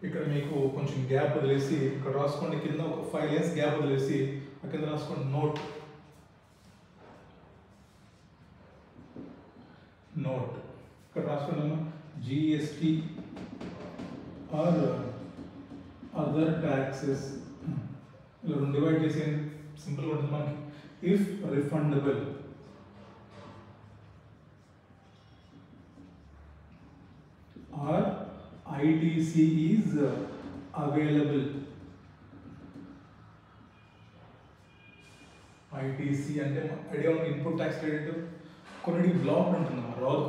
ఇక్కడ మీకు కొంచెం గ్యాప్ వదిలేసి ఇక్కడ రాసుకోండి, కింద ఒక 5 lines గ్యాప్ వదిలేసి కింద రాసుకోండి నోట్. నోట్. ఇక్కడ రాసుకున్నాము జిఎస్టీ ఆర్ అదర్ ట్యాక్సెస్. ఇలా రెండు డివైడ్ చేసి సింపుల్గా ఉంటుంది మనకి. If refundable or ITC is available. ITC అంటే ఐడియా ఉంది, ఇన్పుట్ ట్యాక్స్ క్రెడిట్. కొన్నిటికి బ్లాక్ ఉంటుందమ్మా, రాదు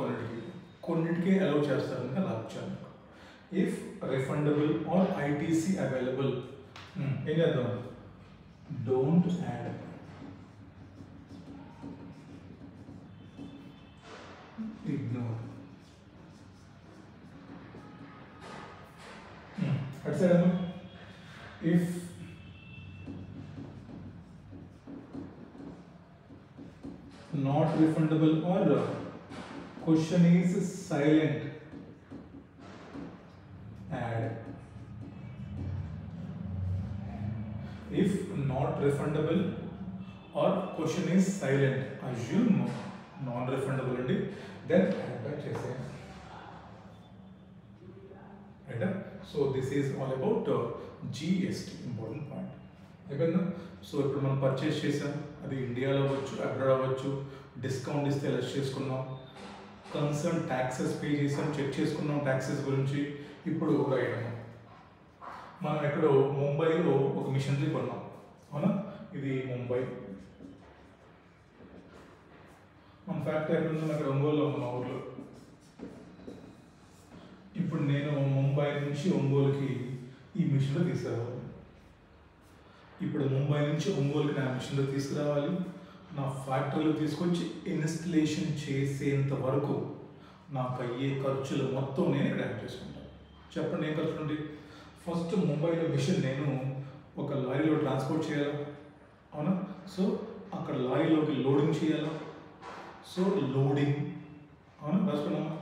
కొన్నిటికి అలౌ చేస్తారు ఇంకా అలా వచ్చాను. If refundable or ITC available ఏం చేద్దాం, డోంట్ యాడ్. ఇగ్నోర్. అటు సైడ్ అమ్మా, ఇఫ్ not refundable or question is silent, add. If not refundable or question is silent, assume non-refundable and then add back chese. Right? So this is all about GST, important point. అయిపోయిందా? So ఇప్పుడు మనం purchase చేసాం, అది ఇండియాలో అవ్వచ్చు abroad అవ్వచ్చు, discount ఇస్తే less చేసుకున్నాం, కన్సర్న్ ట్యాక్సెస్ పే చేసాం, చెక్ చేసుకున్నాం ట్యాక్సెస్ గురించి. ఇప్పుడు రైట్, మనం ఎక్కడో ముంబైలో ఒక మిషనరీ కొన్నాం, అవునా? ఇది ముంబై, మన ఫ్యాక్టరీ ఎక్కడ ఉందో అక్కడ ఒంగోలులో ఉంది, మా ఊర్లో. ఇప్పుడు నేను ముంబై నుంచి ఒంగోలుకి ఈ మిషన్లో తీసుకురావాలి. ఇప్పుడు ముంబై నుంచి ఒంగోలుకి నా మిషన్లో తీసుకురావాలి. నా ఫ్యాక్టరీలో తీసుకొచ్చి ఇన్స్టలేషన్ చేసేంత వరకు నాకు అయ్యే ఖర్చులు మొత్తం నేను ఇక్కడ యాడ్ చేసుకుంటాను. చెప్పండి ఏం ఖర్చులు ఉంటాయి? ఫస్ట్ ముంబైలో మిషన్ నేను ఒక లారీలో ట్రాన్స్పోర్ట్ చేయాలా, అవునా? సో అక్కడ లారీలోకి లోడింగ్ చేయాలా. సో లోడింగ్, అవునా? రాసుకున్నామా?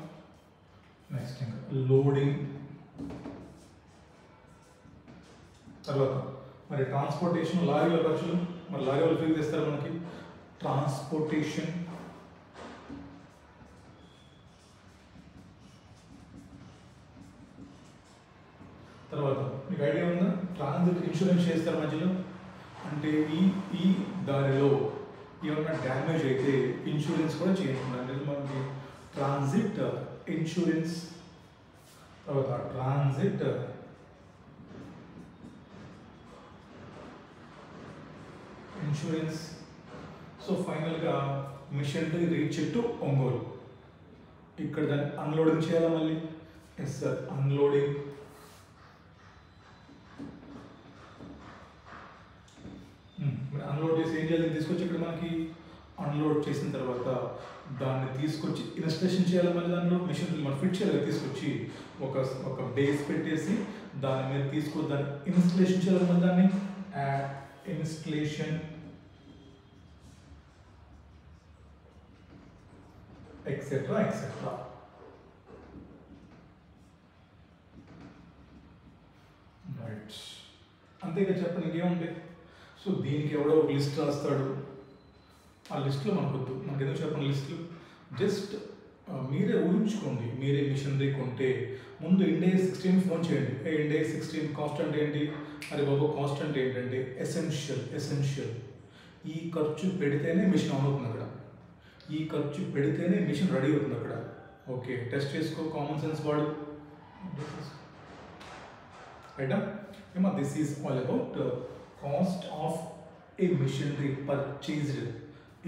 నెక్స్ట్ ఇంకా లోడింగ్. తర్వాత మరి ట్రాన్స్పోర్టేషన్, లారీలో ఖర్చులు, మరి లారీ వాళ్ళు ఫ్రీ తెస్తారు మనకి. ట్రాన్స్పోర్టేషన్, తర్వాత మీకు ఐడియా ఉందా, ట్రాన్సిట్ ఇన్సూరెన్స్ చేస్తారు మధ్యలో. అంటే ఈ దారిలో ఏమన్నా డ్యామేజ్ అయితే ఇన్సూరెన్స్ కూడా చేయించుకుంటారు. అంటే మనకి ట్రాన్సిట్ ఇన్సూరెన్స్, తర్వాత ట్రాన్సిట్ ఇన్సూరెన్స్. సో ఫైనల్గా మిషన్ రీచ్ టు ఒంగోలు. ఇక్కడ దాన్ని అన్లోడింగ్ చేయాలా మళ్ళీ. Yes sir, unloading. మరి అన్లోడ్ చేసి ఏం చేయాలి, తీసుకొచ్చి ఇక్కడ మనకి అన్లోడ్ చేసిన తర్వాత దాన్ని తీసుకొచ్చి ఇన్స్టలేషన్ చేయాలి. మళ్ళీ దానిలో మిషన్ మనం ఫిట్ చేయాలి, తీసుకొచ్చి ఒక బేస్ పెట్టేసి దాని మీద తీసుకొచ్చి దాన్ని ఇన్స్టలేషన్ చేయాలి. మళ్ళీ దాన్ని ఇన్స్టలేషన్ ఎక్సెట్రా ఎక్సెట్రా. రైట్, అంతేగా చెప్పండి, ఇంకేముంది? సో దీనికి ఎవడో ఒక లిస్ట్ రాస్తాడు, ఆ లిస్ట్లో మనకొద్దు, మనకి ఎందుకు చెప్పండి లిస్టులు. జస్ట్ మీరే ఊహించుకోండి, మీరే మిషనరీ కొంటే ముందు ఇండియా 16 ఫోన్ చేయండి. ఇండియా 16 కాస్ట్ అంటే ఏంటి? అరే బాబు, కాస్ట్ అంటే ఏంటంటే ఎసెన్షియల్. ఈ ఖర్చు పెడితేనే మిషన్ ఆన్ అవుతుంది అక్కడ, ఈ ఖర్చు పెడితేనే మిషన్ రెడీ అవుతుంది అక్కడ. ఓకే, టెస్ట్ చేసుకో, కామన్ సెన్స్ వాడు. రైటా ఏమా? This is all about cost of a machinery purchased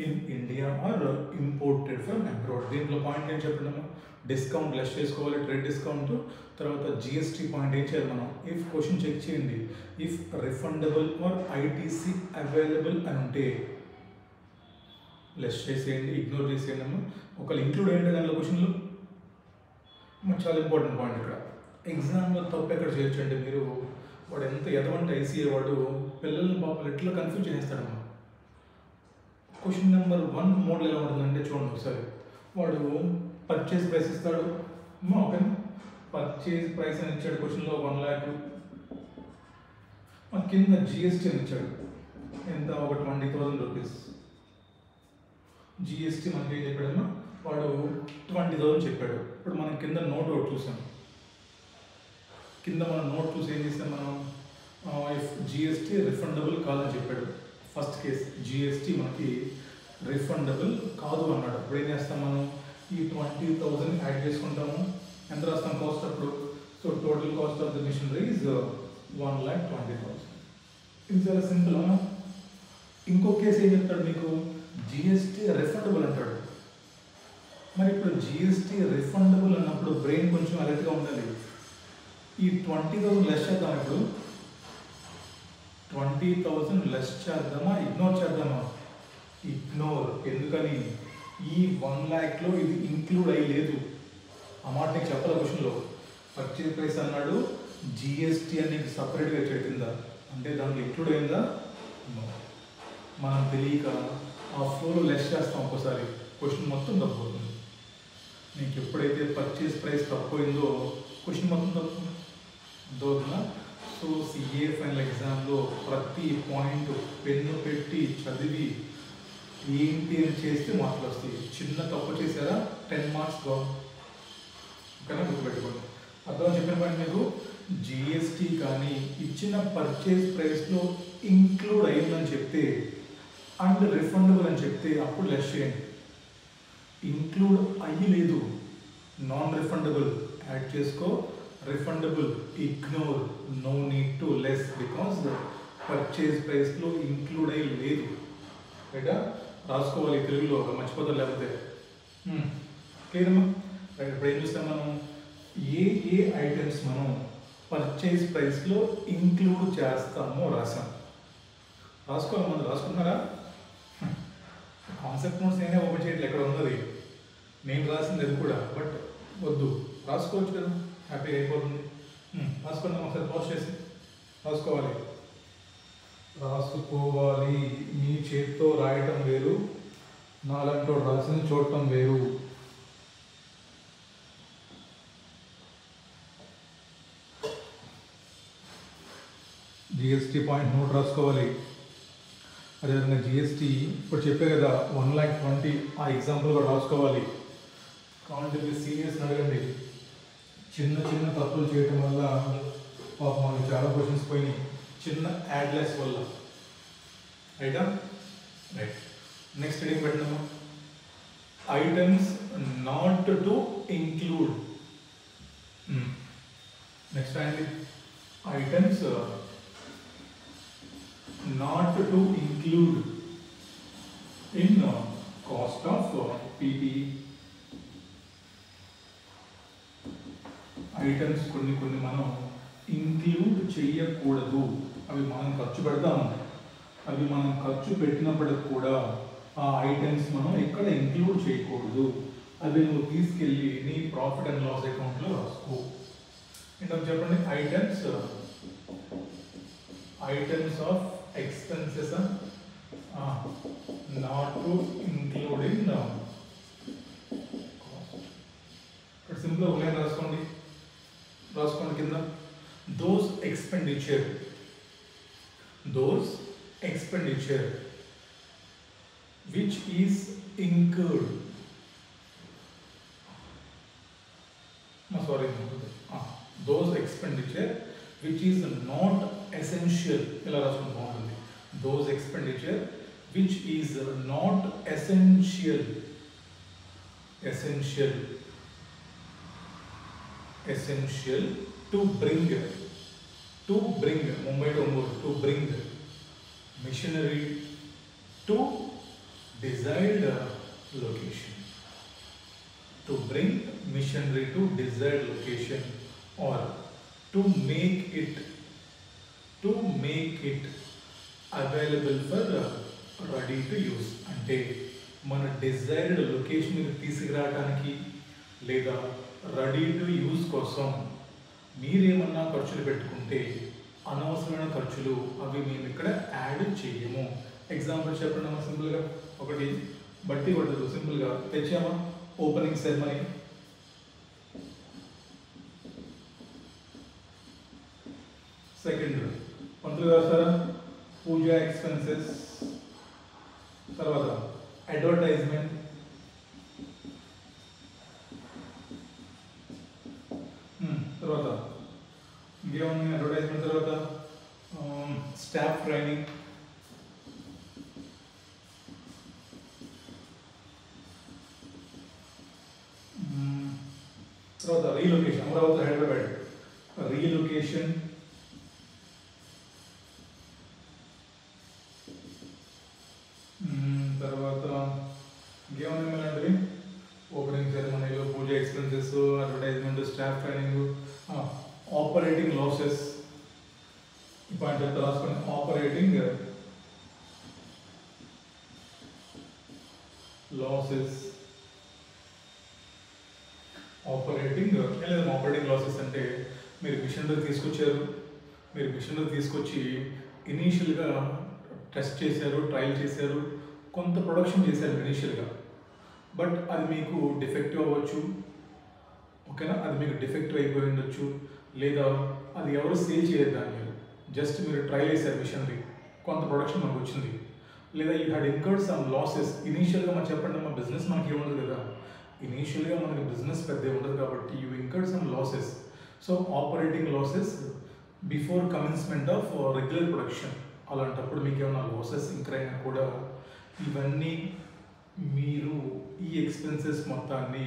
in India or imported from abroad. దీంట్లో పాయింట్ ఏం చెప్పడము, డిస్కౌంట్ లెస్ చేసుకోవాలి, ట్రేడ్ డిస్కౌంట్. తర్వాత జిఎస్టీ పాయింట్ ఏం చేయాలి మనం, ఇఫ్ క్వశ్చన్ చెక్ చేయండి, if refundable or ITC available అని ఉంటే లెస్ చేసేయండి, ఇగ్నోర్ చేసేయండి అమ్మా. ఒకళ్ళు ఇంక్లూడ్ అయ్యండి దాంట్లో క్వశ్చన్లో. చాలా ఇంపార్టెంట్ పాయింట్ ఇక్కడ. ఎగ్జామ్లో తప్పు ఎక్కడ చేయొచ్చు అంటే మీరు, వాడు ఎంత ఎదవంటే ఐసీఏ వాడు పిల్లల్ని పాపలు ఎట్లా కన్ఫ్యూజ్ చేస్తాడమ్మా. క్వశ్చన్ నెంబర్ 1 మోడల్ ఎలా ఉంటుందంటే చూడండి ఒకసారి. వాడు పర్చేజ్ ప్రైస్ ఇస్తాడు, ఓకే, పర్చేజ్ ప్రైస్ అని ఇచ్చాడు క్వశ్చన్లో 1 lakh. కింద జిఎస్టీ అని ఇచ్చాడు, ఎంత? ఒక 20,000 రూపీస్ జిఎస్టీ. మనకి ఏం చెప్పాడమ్మా, వాడు 20,000 చెప్పాడు. ఇప్పుడు మనం కింద నోట్ ఒకటి చూసాం. కింద మనం నోట్ చూసి ఏం చేసాం మనం, ఇఫ్ జిఎస్టీ రిఫండబుల్ కాదని చెప్పాడు. ఫస్ట్ కేస్ జిఎస్టీ మనకి రిఫండబుల్ కాదు అన్నాడు. ఇప్పుడు ఏం చేస్తాం మనం, ఈ 20,000 యాడ్ చేసుకుంటాము. ఎంత రాస్తాం కాస్ట్ అప్పుడు? So total cost of the machinery is 1,20,000. ఇది చాలా సింపుల్. ఇంకో కేసు ఏం చెప్తాడు మీకు, జిఎస్టీ రిఫండబుల్ అంటాడు. మరి ఇప్పుడు జిఎస్టీ రిఫండబుల్ అన్నప్పుడు బ్రెయిన్ కొంచెం అలర్ట్గా ఉండాలి. ఈ 20,000 లెస్ చేద్దాం. ఇప్పుడు 20,000 లెస్ చేద్దామా, ఇగ్నోర్ చేద్దామా? ఇగ్నోర్. ఎందుకని? ఈ 1,00,000లో ఇది ఇంక్లూడ్ అయ్యి లేదు. ఆ మాట నీకు చెప్పాలి క్వశ్చన్లో. పర్చేజ్ ప్రైస్ అన్నాడు, జిఎస్టీ అని నీకు సపరేట్గా చెప్పిందా అంటే దాంట్లో ఇంక్లూడ్ అయిందా? మనం తెలియక ఆ ఫ్లోలో లెస్ చేస్తాం. ఒక్కోసారి క్వశ్చన్ మొత్తం తప్పుపోతుంది. నీకు ఎప్పుడైతే పర్చేజ్ ప్రైస్ తక్కువైందో క్వశ్చన్ మొత్తం తప్పు దోతున్నా. సో సిఏ ఫైనల్ ఎగ్జామ్లో ప్రతి పాయింట్ పెన్ను పెట్టి చదివి ఏంటి అని చేస్తే మార్కులు వస్తాయి. చిన్న తప్పు చేశారా 10 మార్క్స్ గోన్. ఓకేనా, గుర్తుపెట్టుకోండి. అర్థం చెప్పిన పాయింట్ మీకు, జిఎస్టీ కానీ ఇచ్చిన పర్చేజ్ ప్రైస్లో ఇంక్లూడ్ అయిందని చెప్తే అండ్ రిఫండబుల్ అని చెప్తే అప్పుడు లెస్ చేయండి. ఇంక్లూడ్ అయ్యి లేదు, నాన్ రిఫండబుల్ యాడ్ చేసుకో, refundable ignore, no need to less because purchase ప్రైస్లో ఇంక్లూడ్ అయ్యి లేదు. రైటా, రాసుకోవాలి తెలుగులో, మర్చిపోతారు లేకపోతే. క్లియర్ అమ్మా? రైట్. ఇప్పుడు ఏం చూస్తాం మనం, ఏ ఐటమ్స్ మనం పర్చేజ్ ప్రైస్లో ఇంక్లూడ్ చేస్తామో రాసాం. రాసుకోవాలి. ముందు రాసుకున్నారా? కాన్సెప్ట్ నోట్స్ నేనే ఓపెన్ చేయట్లేదు, ఎక్కడ ఉన్నది నేను రాసింది అది కూడా. బట్ వద్దు, రాసుకోవచ్చు కదా, హ్యాపీగా అయిపోతుంది. రాసుకుందాం ఒకసారి, పాజ్ చేసి రాసుకోవాలి. రాసుకోవాలి. మీ చేతితో రాయటం వేరు, నాలంటో రాసింది చూడటం వేరు. జిఎస్టీ పాయింట్ నోట్ రాసుకోవాలి. అదేవిధంగా జిఎస్టీ ఇప్పుడు చెప్పే కదా 1,20,000, ఆ ఎగ్జాంపుల్ కూడా రాసుకోవాలి. కావాలంటే మీరు సీనియర్స్ అడగండి. చిన్న చిన్న తప్పులు చేయటం వల్ల పాపం మనకి చాలా క్వశ్చన్స్ పోయినాయి, చిన్న యాడ్లెస్ వల్ల. రైటా? రైట్. నెక్స్ట్ ఏం పెట్టినాము, items not to include. Next అండి, items not to include in cost of PPE. Items కొన్ని మనం ఇంక్లూడ్ చేయకూడదు. అవి మనం ఖర్చు పెడతాము, అవి మనం ఖర్చు పెట్టినప్పటికి కూడా ఆ ఐటమ్స్ మనం ఎక్కడ ఇంక్లూడ్ చేయకూడదు. అవి నువ్వు తీసుకెళ్ళి నీ ప్రాఫిట్ అండ్ లాస్ అకౌంట్లో రాసుకో. ఏంటో చెప్పండి, items of expenses not to include in cost. But simple line రాసుకోండి కింద, those expenditure which is incurred, those expenditure which is not essential. ఇలా రాసుకుంటూ బాగుంటుంది. Those expenditure which is not essential to bring Mumbai to Ongole, to bring machinery to desired location. To bring machinery to desired location or to make it available for ready to use. అంటే మన desired లొకేషన్కి తీసుకురావడానికి లేదా ready to use కోసం మీరేమన్నా ఖర్చులు పెట్టుకుంటే అనవసరమైన ఖర్చులు అవి మేము ఇక్కడ యాడ్ చేయము. ఎగ్జాంపుల్ చెప్పండి అమ్మా, సింపుల్గా ఒకటి బట్టి పడదు, సింపుల్గా తెచ్చామా ఓపెనింగ్ సెరమనీ, సెకండ్ పంతులు గారు సార్ పూజా ఎక్స్పెన్సెస్, తర్వాత అడ్వర్టైజ్మెంట్, తర్వాత ఇంకేమున్నాయి అడ్వర్టైజ్మెంట్, తర్వాత స్టాఫ్ ట్రైనింగ్, తర్వాత రీలొకేషన్, అమరావతి హైదరాబాద్ రీలొకేషన్, తర్వాత ఇంకేమన్నా ఇలాంటివి ఓపెనింగ్ సెరమనీలు, puja expenses, advertisement, staff training, operating losses. ఈ పాయింట్ ఎంత రాసుకోండి, ఆపరేటింగ్ లాసెస్. ఆపరేటింగ్ లాసెస్ అంటే మీరు మిషనరీ తీసుకొచ్చి ఇనీషియల్గా టెస్ట్ చేశారు, ట్రయల్ చేశారు, కొంత ప్రొడక్షన్ చేశారు ఇనీషియల్గా, బట్ అది మీకు డిఫెక్టివ్ అవ్వచ్చు. ఓకేనా, అది మీకు డిఫెక్టివ్ అయిపోయి ఉండొచ్చు, లేదా అది ఎవరు సేల్ చేయలేదు దాన్ని, జస్ట్ మీరు ట్రయల్ చేశారు మిషనరీ, కొంత ప్రొడక్షన్ మనకు వచ్చింది, లేదా you had incurred some losses. ఇనీషియల్గా మనం చెప్పండి, మా బిజినెస్ మనకి ఏముండదు కదా, ఇనీషియల్గా మనకి బిజినెస్ పెద్ద ఉండదు కాబట్టి you incurred some losses. So operating losses before commencement of regular production. అలాంటప్పుడు మీకు ఏమైనా లాసెస్ ఇంకర్ అయినా కూడా ఇవన్నీ మీరు ఈ ఎక్స్పెన్సెస్ మొత్తాన్ని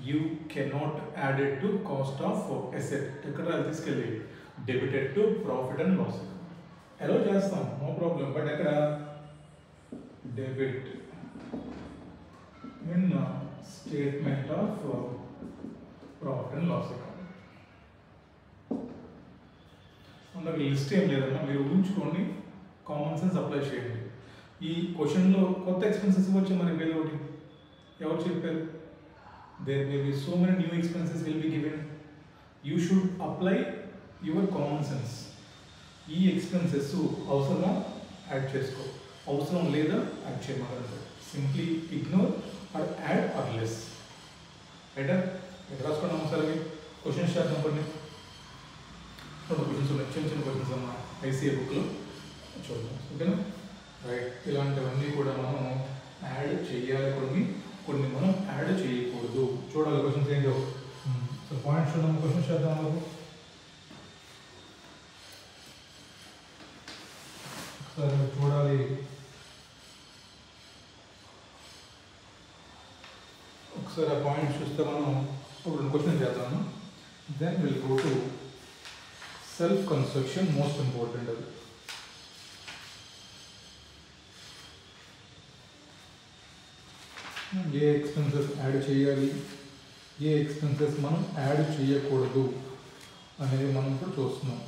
you cannot added to cost of asset. ఎక్కడ తీసుకెళ్ళి debited to profit and loss. ఎలా చేస్తాం, నో ప్రాబ్లం, బట్ ఎక్కడ debit in statement of profit and loss account. అందులో లిస్ట్ ఏం లేదమ్మా, మీరు ఊహించుకోండి, కామన్ సెన్స్ అప్లై చేయండి. ఈ క్వశ్చన్లో కొత్త ఎక్స్పెన్సెస్ వచ్చి మనకి వేరే ఒకటి ఎవరు చెప్పారు, there may be so many new expenses will be given. You should apply your common sense. ఈ ఎక్స్పెన్సెస్ అవసరమా యాడ్ చేసుకో, అవసరం లేదా యాడ్ చేయమంటారు. Simply ignore or add or less. రైటా, ఎక్కడ రాసుకున్నాం ఒకసారి క్వశ్చన్ స్టార్ట్ నెంబర్ని. రెండు క్వశ్చన్స్ ఉన్నాయి, చిన్న చిన్న క్వశ్చన్స్ అమ్మా, ఐసీఏ బుక్లో చూద్దాం. ఓకేనా, రైట్. ఇలాంటివన్నీ కూడా మనం యాడ్ చేయాలి, కొన్ని మనం యాడ్ చేయకూడదు. చూడాలి క్వశ్చన్స్ ఏంటో. సో పాయింట్స్ చూద్దాం, క్వశ్చన్స్ చేద్దాం. ఒకసారి చూడాలి, ఒకసారి ఆ పాయింట్స్ చూస్తే మనం ఒక రెండు క్వశ్చన్ చేద్దాము. Then will go to self construction, most important. అది ఏ ఎక్స్పెన్సెస్ యాడ్ చేయాలి, ఏ ఎక్స్పెన్సెస్ మనం యాడ్ చేయకూడదు అనేది మనం ఇప్పుడు చూస్తున్నాం.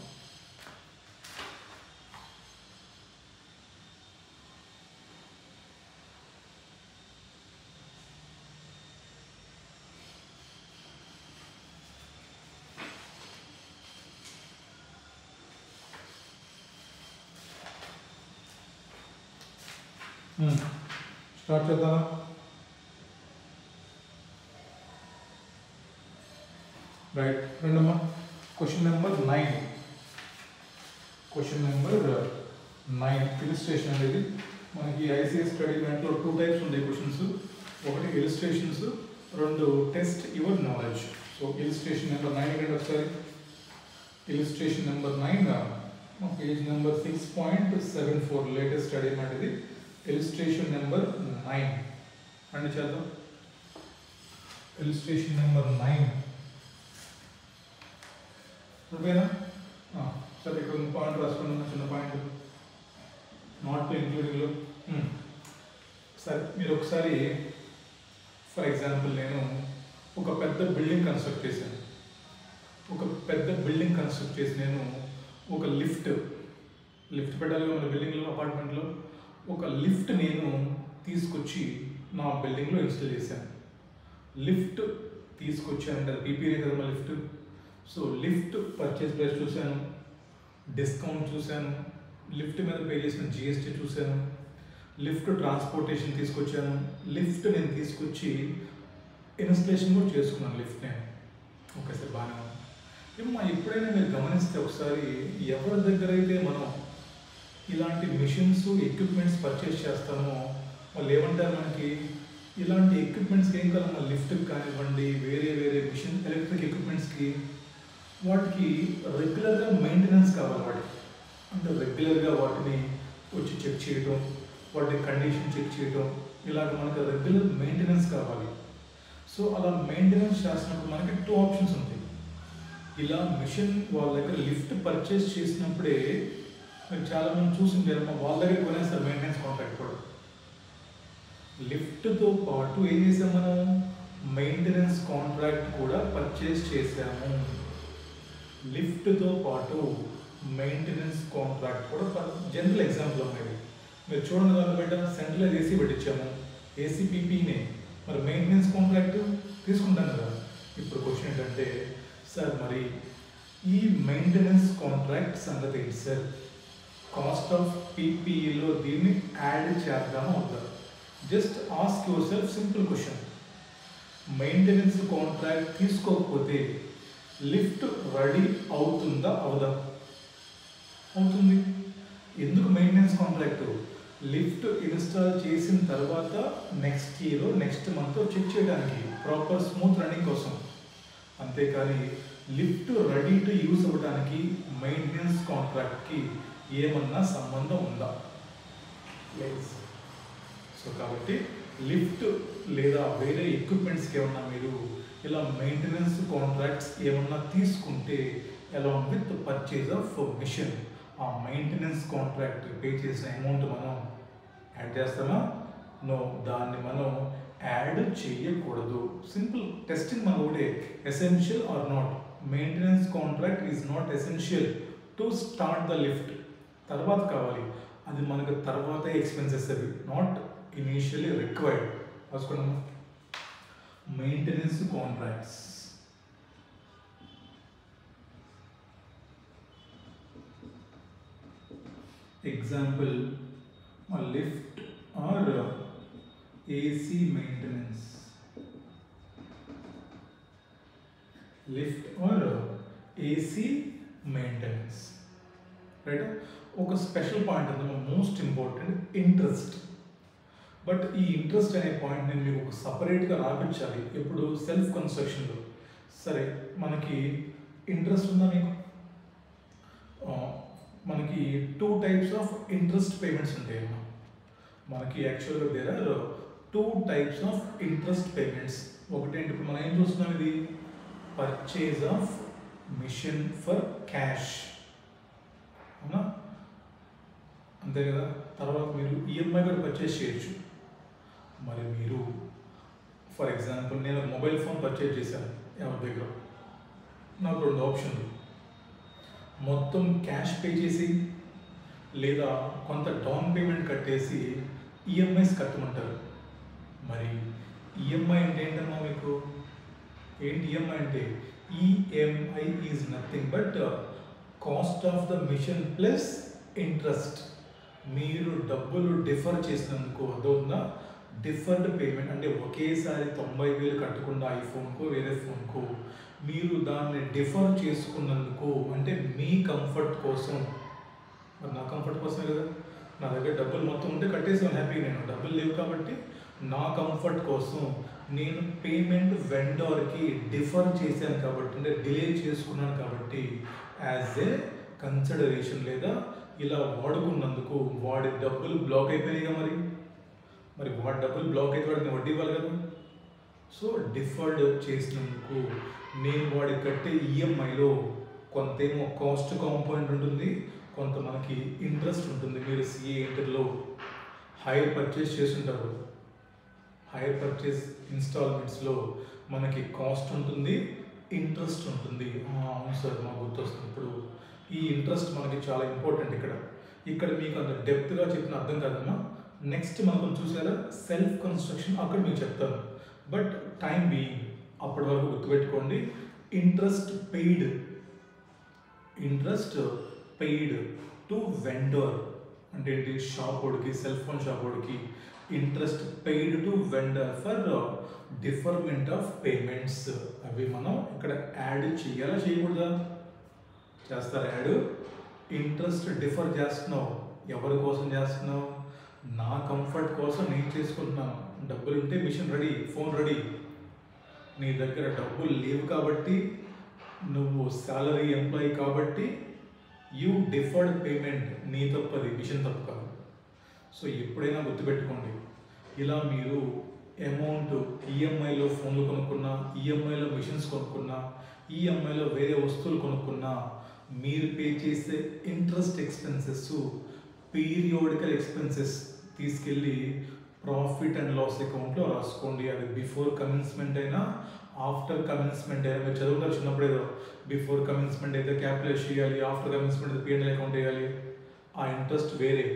స్టార్ట్ చేద్దాం. రైట్, రెండమ్మా. Question number 9. Question number 9 illustration అనేది మనకి ఐసీఎస్ స్టడీ మ్యాట్లో 2 టైప్స్ ఉంటాయి క్వశ్చన్స్. ఒకటి ఇలిస్ట్రేషన్స్, రెండు test your knowledge. So illustration number 9 రండి ఒకసారి. Illustration number 9 page number 6.74 latest study mat ఇది. ఇలిస్ట్రేషన్ నెంబర్ 9 రండి చేద్దాం. ఇలిస్ట్రేషన్ నెంబర్ 9 ఓకేనా. సరే, ఇక్కడ ఒక పాయింట్ రాసుకున్నాను, చిన్న పాయింట్, నాట్ ఇంక్లూడింగ్లో. సరే, మీరు ఒకసారి ఫర్ ఎగ్జాంపుల్ నేను ఒక పెద్ద బిల్డింగ్ కన్స్ట్రక్ట్ చేశాను. నేను ఒక లిఫ్ట్ పెట్టాలి మన బిల్డింగ్లో, అపార్ట్మెంట్లో. ఒక లిఫ్ట్ నేను తీసుకొచ్చి నా బిల్డింగ్లో ఇన్స్టాల్ చేశాను. లిఫ్ట్ తీసుకొచ్చానంటే అది పీపీనే కదా మా lift. So lift purchase price చూశాను, డిస్కౌంట్ చూశాను, లిఫ్ట్ మీద పే చేసిన జిఎస్టీ చూశాను, లిఫ్ట్ ట్రాన్స్పోర్టేషన్ తీసుకొచ్చాను, లిఫ్ట్ నేను తీసుకొచ్చి ఇన్స్టలేషన్ కూడా చేసుకున్నాను లిఫ్ట్ నేను. ఓకే సార్, బాగానే ఉంది. ఏమో ఎప్పుడైనా మీరు గమనిస్తే ఒకసారి ఎవరి దగ్గర అయితే మనం ఇలాంటి మిషన్స్ ఎక్విప్మెంట్స్ పర్చేస్ చేస్తామో వాళ్ళు ఏమంటారు, మనకి ఇలాంటి ఎక్విప్మెంట్స్కి ఏం కాదు, మన లిఫ్ట్కి కానివ్వండి, వేరే మిషన్ ఎలక్ట్రిక్ ఎక్విప్మెంట్స్కి వాటికి రెగ్యులర్గా మెయింటెనెన్స్ కావాలి. వాటికి అంటే రెగ్యులర్గా వాటిని వచ్చి చెక్ చేయటం, వాటి కండిషన్ చెక్ చేయటం, ఇలాగ మనకు రెగ్యులర్ మెయింటెనెన్స్ కావాలి. సో అలా మెయింటెనెన్స్ చేసినప్పుడు మనకి 2 ఆప్షన్స్ ఉంటాయి. ఇలా మిషన్ వాళ్ళ దగ్గర లిఫ్ట్ పర్చేస్ చేసినప్పుడే మీరు చాలామంది చూసింటారు, వాళ్ళ దగ్గర కొనేస్తారు మెయింటెనెన్స్ కాంట్రాక్ట్ కూడా. లిఫ్ట్తో పాటు ఏం చేసాం మనం, మెయింటెనెన్స్ కాంట్రాక్ట్ కూడా పర్చేస్ చేసాము. లిఫ్ట్తో పాటు మెయింటెనెన్స్ కాంట్రాక్ట్ కూడా జనరల్ ఎగ్జాంపుల్ ఉన్నాయి. మీరు చూడండి, దాన్ని బయట సెంట్రల్ ఏసీ పెట్టించాము, ఏసీపీపీనే, మరి మెయింటెనెన్స్ కాంట్రాక్ట్ తీసుకుంటాం కదా. ఇప్పుడు క్వశ్చన్ ఏంటంటే, సార్ మరి ఈ మెయింటెనెన్స్ కాంట్రాక్ట్ సంగతి ఏంటి సార్, కాస్ట్ ఆఫ్ పీపీఈలో దీన్ని యాడ్ చేద్దామా వద్దా? Just ask your self simple question. Maintenance contract తీసుకోకపోతే లిఫ్ట్ రెడీ అవుతుందా అవదా? అవుతుంది. ఎందుకు మెయింటెనెన్స్ కాంట్రాక్ట్? లిఫ్ట్ ఇన్స్టాల్ చేసిన తర్వాత next year next month check చేయడానికి, ప్రాపర్ స్మూత్ రన్నింగ్ కోసం. అంతేకాని లిఫ్ట్ రెడీ టు యూస్ అవ్వడానికి మెయింటెనెన్స్ కాంట్రాక్ట్కి ఏమన్నా సంబంధం ఉందా? లేదు. సో కాబట్టి లిఫ్ట్ లేదా వేరే ఎక్విప్మెంట్స్కి ఏమన్నా మీరు ఇలా మెయింటెనెన్స్ కాంట్రాక్ట్స్ ఏమన్నా తీసుకుంటే along with purchase of machine, ఆ మెయింటెనెన్స్ కాంట్రాక్ట్ పే చేసిన అమౌంట్ మనం యాడ్ చేస్తామా? నో, దాన్ని మనం యాడ్ చేయకూడదు. సింపుల్ టెస్టింగ్ మన ఒకటే, essential or not. Maintenance contract is not essential to start the lift. తర్వాత కావాలి, అది మనకు తర్వాత ఎక్స్పెన్సెస్, అవి నాట్ ఇనీషియలీ రిక్వైర్డ్. రాసుకున్నాము. Maintenance contracts, example lift or AC maintenance, lift or AC maintenance, right? ఒక స్పెషల్ పాయింట్ అందులో మోస్ట్ ఇంపార్టెంట్, ఇంట్రెస్ట్. బట్ ఈ ఇంట్రెస్ట్ అనే పాయింట్ నేను మీకు ఒక సపరేట్గా రాపించాలి. ఇప్పుడు సెల్ఫ్ కన్స్ట్రక్షన్లో సరే మనకి ఇంట్రెస్ట్ ఉందా మీకు? మనకి 2 types ఆఫ్ ఇంట్రెస్ట్ పేమెంట్స్ ఉంటాయి. మనకి యాక్చువల్గా there are 2 types of interest payments. ఒకటేంటి, ఇప్పుడు మనం ఏం చూస్తున్నాం, ఇది purchase of machine for cash, అవునా? అంతే కదా. తర్వాత మీరు ఈఎంఐ కూడా పర్చేజ్ చేయొచ్చు. మరి మీరు ఫర్ ఎగ్జాంపుల్ నేను మొబైల్ ఫోన్ పర్చేజ్ చేశాను ఎవరి దగ్గర, నాకు 2 ఆప్షన్లు. మొత్తం క్యాష్ పే చేసి లేదా కొంత డౌన్ పేమెంట్ కట్టేసి ఈఎంఐస్ కట్టమంటారు. మరి ఈఎంఐ అంటే ఏంటమ్మా మీకు? ఏంటి ఈఎంఐ అంటే? EMI is nothing but cost of the machine plus interest. మీరు డబ్బులు డిఫర్ చేసినందుకు అదవుతుందా? డిఫర్డ్ పేమెంట్ అంటే ఒకేసారి 90,000 కట్టకుండా ఐఫోన్కు వేరే ఫోన్కు మీరు దాన్ని డిఫర్ చేసుకున్నందుకు, అంటే మీ కంఫర్ట్ కోసం. మరి నా కంఫర్ట్ కోసమే కదా, నా దగ్గర డబ్బులు మొత్తం ఉంటే కట్టేసాను హ్యాపీగా, నేను డబ్బులు లేవు కాబట్టి నా కంఫర్ట్ కోసం నేను పేమెంట్ వెండర్కి డిఫర్ చేశాను కాబట్టి, అంటే డిలే చేసుకున్నాను కాబట్టి, యాజ్ ఏ కన్సిడరేషన్ లేదా ఇలా వాడుకున్నందుకు వాడి డబ్బులు బ్లాక్ అయిపోయినాయిగా. మరి వాడి డబ్బులు బ్లాక్ అయితే వాడిని వడ్డీ ఇవ్వాలి కదా. సో డిఫర్డ్ చేసినందుకు నేను వాడి కట్టే ఈఎంఐలో కొంతేమో కాస్ట్ కాంపోనెంట్ ఉంటుంది, కొంత మనకి ఇంట్రెస్ట్ ఉంటుంది. మీరు సిఏ ఇంటర్లో హైర్ పర్చేస్ చేస్తుంటారు, హైర్ పర్చేస్ ఇన్స్టాల్మెంట్స్లో మనకి కాస్ట్ ఉంటుంది, ఇంట్రెస్ట్ ఉంటుంది. అవును సార్, మాకు గుర్తొస్తుంది. ఇప్పుడు ఈ ఇంట్రెస్ట్ మనకి చాలా ఇంపార్టెంట్. ఇక్కడ మీకు అంత డెప్త్గా చెప్పిన అర్థం కాదమ్మా. నెక్స్ట్ మనం చూసారా సెల్ఫ్ కన్స్ట్రక్షన్, అక్కడ మీకు చెప్తాను. బట్ టైం బీయింగ్ అప్పటి వరకు గుర్తుపెట్టుకోండి, ఇంట్రెస్ట్ పెయిడ్ టు వెండర్ అంటే ఏంటి? షాప్ వాడికి, సెల్ ఫోన్ షాప్ వాడికి interest paid to vendor for deferment of payments. అవి మనం ఇక్కడ యాడ్ చేయాలా చేయకూడదా? చేస్తారు యాడ్. ఇంట్రెస్ట్ డిఫర్ చేస్తున్నావు, ఎవరి కోసం చేస్తున్నావు? నా కంఫర్ట్ కోసం నేను చేసుకుంటున్నాను. డబ్బులు ఉంటే మిషన్ రెడీ, ఫోన్ రెడీ. నీ దగ్గర డబ్బులు లేవు కాబట్టి నువ్వు సాలరీ ఎంప్లాయీ కాబట్టి యూ డిఫర్డ్ పేమెంట్, నీ తప్పది, మిషన్ తప్పు కాదు. సో ఎప్పుడైనా గుర్తుపెట్టుకోండి, ఇలా మీరు అమౌంట్ ఈఎంఐలో ఫోన్లు కొనుక్కున్నా, ఈఎంఐలో మిషన్స్ కొనుక్కున్నా, ఈఎంఐలో వేరే వస్తువులు కొనుక్కున్నా, మీరు పే చేసే ఇంట్రెస్ట్ ఎక్స్పెన్సెస్ పీరియోడికల్ ఎక్స్పెన్సెస్ తీసుకెళ్ళి ప్రాఫిట్ అండ్ లాస్ అకౌంట్లో రాసుకోండి. అది బిఫోర్ కమెన్స్మెంట్ అయినా ఆఫ్టర్ కమెన్స్మెంట్ అయినా. మీరు చదువుతారు చిన్నప్పుడు ఏదో బిఫోర్ కమెన్స్మెంట్ అయితే క్యాపిటల్ చేయాలి, ఆఫ్టర్ కమెన్స్మెంట్ అయితే పిఎన్ఎల్ అకౌంట్ వేయాలి. ఆ ఇంట్రెస్ట్ వేరే.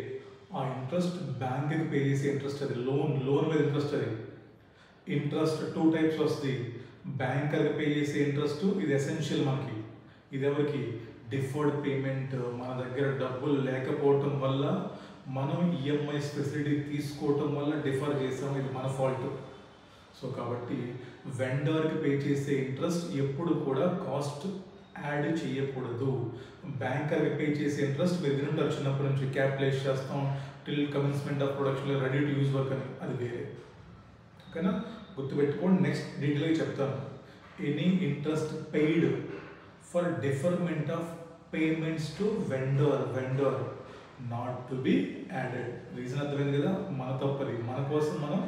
ఆ ఇంట్రెస్ట్ బ్యాంక్కి పే చేసే ఇంట్రెస్ట్, అది లోన్ మీద ఇంట్రెస్ట్. అది ఇంట్రెస్ట్ 2 టైప్స్ వస్తుంది. బ్యాంకర్కి పే చేసే ఇంట్రెస్ట్, ఇది ఎసెన్షియల్ మనకి. ఇది ఎవరికి? Deferred payment. మన దగ్గర డబ్బులు లేకపోవటం వల్ల మనం ఈఎంఐ ఫెసిలిటీ తీసుకోవటం వల్ల డిఫర్ చేసాం, ఇది మన ఫాల్ట్. సో కాబట్టి వెండర్కి పే చేసే ఇంట్రెస్ట్ ఎప్పుడు కూడా కాస్ట్ యాడ్ చేయకూడదు. బ్యాంకర్కి పే చేసే ఇంట్రెస్ట్ మీరు వినుంటారు చిన్నప్పటి నుంచి, క్యాపిటలైజ్ చేస్తాం till commencement of production, ready to use work అని, అది వేరే. ఓకేనా? గుర్తుపెట్టుకోండి. నెక్స్ట్ డీటెయిల్గా చెప్తాను. Any interest paid for deferment of payments to vendor not to be added. Reason అర్థమైంది కదా, మన తప్పది, మన కోసం మనం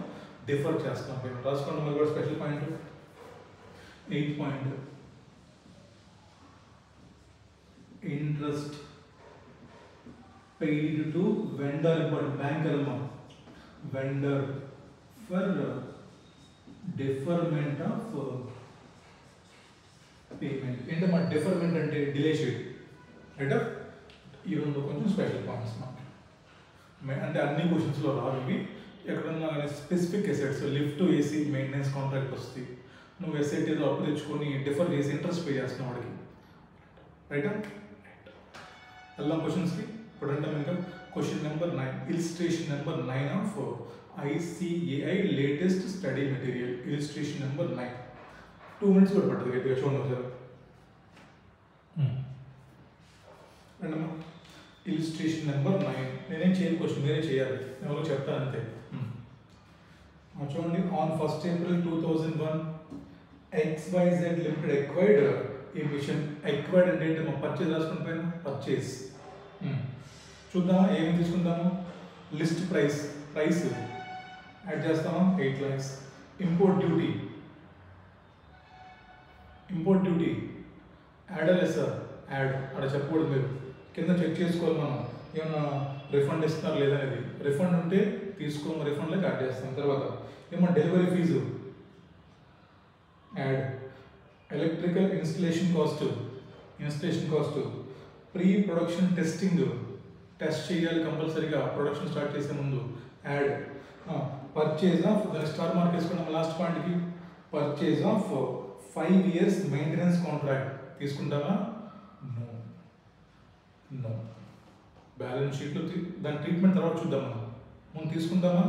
డిఫర్ చేస్తాం పేమెంట్. రాసుకోండి మరి కూడా special point 8 point. Interest paid to vendor, important, banker అమ్మా, vendor for deferment of payment. ఏంటమ్మా డిఫర్మెంట్ అంటే? డిలే చేయడం, రైటా? ఈ రెండు కొంచెం స్పెషల్ పాయింట్స్ మనకి. అంటే అన్ని క్వశ్చన్స్లో రావు ఇవి. ఎక్కడన్నా కానీ specific assets, lift AC maintenance contract వస్తుంది, నువ్వు ఎసెట్ ఏదో అప్పు తెచ్చుకొని డిఫర్ చేసి ఇంట్రెస్ట్ పే చేస్తున్నావు వాడికి, రైటా? వెళ్దాం క్వశ్చన్స్కి. ఇప్పుడు అంటే ఇంకా question number 9, illustration number 9 of ICAI latest study material. Illustration number 9. 2 minutes కూడా పడుతుంది గట్టిగా చూడండి ఒకసారి. రండమ్మా, ఇలిస్ట్రేషన్ నెంబర్ 9. నేనేం చేయాలి, క్వశ్చన్ మీరే చేయాలి, నేను చెప్తాను అంతే. చూడండి. On 1st April 2001 XYZ limited acquired ఈ మిషన్. ఎక్వైర్డ్ అంటే ఏంటి? మా పర్చేజ్ రాసుకుని పైన పర్చేజ్. చూద్దామా ఏమి తీసుకుంటాము? లిస్ట్ ప్రైస్ యాడ్ చేస్తామా? 8 lakhs. ఇంపోర్ట్ డ్యూటీ యాడ్ అవ్వలేదు సార్, యాడ్ అక్కడ చెప్పకూడదు, మీరు కింద చెక్ చేసుకోవాలి మనం ఏమన్నా రిఫండ్ ఇస్తున్నారు లేదా అనేది. రిఫండ్ ఉంటే తీసుకోము, రిఫండ్లోకి యాడ్ చేస్తాం. తర్వాత ఏమన్నా delivery fee add. Electrical installation cost, pre production testing, test చేయాలి కంపల్సరీగా ప్రొడక్షన్ స్టార్ట్ చేసే ముందు, యాడ్. పర్చేజ్ ఆఫ్, దాని స్టార్ మార్క్ వేసుకున్నాం లాస్ట్ పాయింట్కి. Purchase of 5 years maintenance contract తీసుకుంటామా? నో. బ్యాలెన్స్ షీట్లో దాని ట్రీట్మెంట్ తర్వాత చూద్దాం, మనం ముందు తీసుకుంటామా?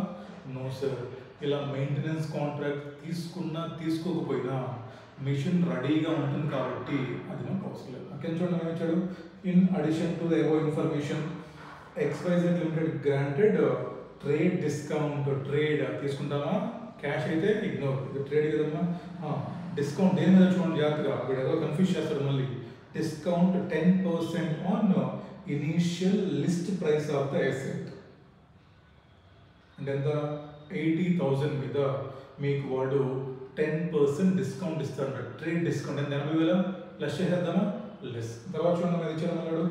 No sir. ఇలా మెయింటెనెన్స్ కాంట్రాక్ట్ తీసుకున్నా తీసుకోకపోయినా మిషన్ రెడీగా ఉంటుంది కాబట్టి అది మనకు అవసరం లేదు. అక్కడ చూడండి ఏమి ఇచ్చాడు. In addition to the above information XYZ limited granted trade discount. Trade తీసుకుంటామా? క్యాష్ అయితే ఇగ్నోర్, ఇది ట్రేడ్ కదమ్మా. డిస్కౌంట్ దేని మీద చూడండి జాగ్రత్తగా, వీడు ఏదో కన్ఫ్యూజ్ చేస్తాడు మళ్ళీ. Discount 10% on initial list price of the asset. అంటే ఎంత? 80,000 మీద మీకు వాడు 10% డిస్కౌంట్ ఇస్తాడు. ట్రేడ్ డిస్కౌంట్ అంటే 80,000 లెస్ చేసేద్దామా? లెస్. తర్వాత చూడండి అది ఇచ్చాడు మళ్ళాడు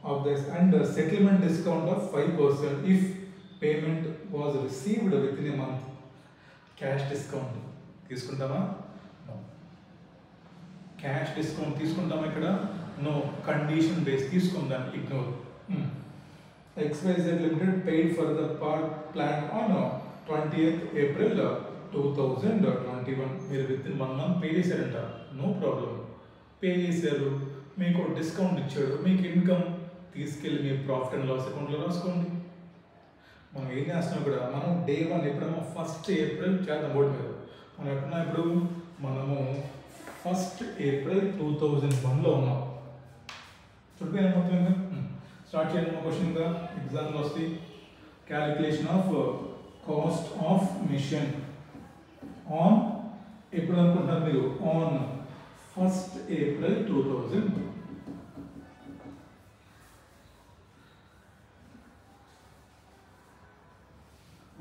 of this and settlement discount of 5% if payment was received within a month. Cash discount తీసుకుంటామా? నో. క్యాష్ డిస్కౌంట్ తీసుకుంటామా ఇక్కడ? నో. కండిషన్ బేస్ తీసుకుందాం, ignore. XYZ limited paid for the part plant on 20th April 2021. మీరు within 1 month pay చేశారంట, no problem. Pay చేశారు, మీకు discount ఇచ్చాడు, మీకు ఇన్కమ్ తీసుకెళ్ళి మీ ప్రాఫిట్ అండ్ లాస్ అకౌంట్లో రాసుకోండి. మనం ఏం చేస్తున్నాం ఇక్కడ? మనం day 1 ఎప్పుడేమో 1st April చేద్దాం బోర్డు మీద. మనం ఎప్పుడన్నా ఇప్పుడు మనము 1st April 2001లో ఉన్నాం. చుట్టూ మొత్తం ఇంకా స్టార్ట్ చేయండి. మా క్వశ్చన్ ఇంకా ఎగ్జామ్లో వస్తాయి. Calculation of cost of machine on ఎప్పుడు అనుకుంటున్నారు మీరు? On 1st April 2000.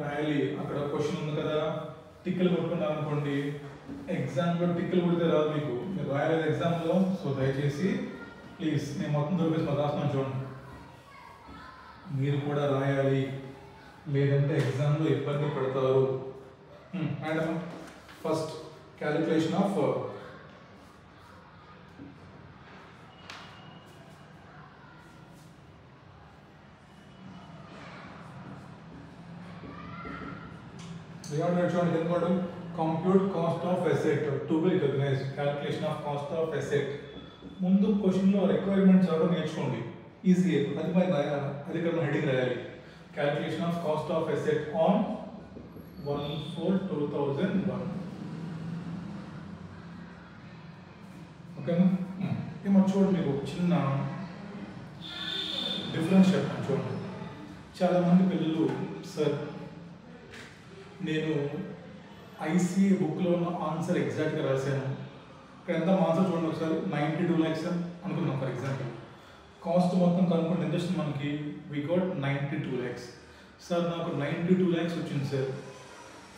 రాయాలి. అక్కడ క్వశ్చన్ ఉంది కదా, టిక్కులు కొట్టుకున్నాను అనుకోండి, ఎగ్జామ్లో టిక్కులు కొడితే రాదు మీకు, మీరు రాయలేదు ఎగ్జామ్లో. సో దయచేసి ప్లీజ్ నేను మొత్తం దొరికేసి మాకు రాస్తున్నాను చూడండి, మీరు కూడా రాయాలి, లేదంటే ఎగ్జామ్లో ఇబ్బంది పడతారు. మేడం ఫస్ట్ క్యాలిక్యులేషన్ ఆఫ్ చూడండి, compute cost of asset to be recognise, calculation of cost of asset. ముందు క్వశ్చన్లో రిక్వైర్మెంట్స్ చదవడం నేర్చుకోండి, ఈజీ. అది మరి రాయాలి, అది ఇక్కడ హెడింగ్ రాయాలి. Calculation of cost of asset on 1/4/2001. ఓకేనా? ఏమో చూడండి, మీకు ఒక చిన్న డిఫరెన్స్ చెప్తాను చూడండి. చాలామంది పిల్లలు సార్ నేను ఐసీఏ బుక్లో ఉన్న ఆన్సర్ ఎగ్జాక్ట్గా రాశాను, ఇక్కడ ఎంత ఆన్సర్ చూడండి ఒకసారి, 92 lakhs అనుకున్నాం ఫర్ ఎగ్జాంపుల్. కాస్ట్ మొత్తం కనుక్కుంటే ఎంత వస్తుంది మనకి, వి గాట్ 92 lakhs. సార్ నాకు 92 lakhs వచ్చింది సార్.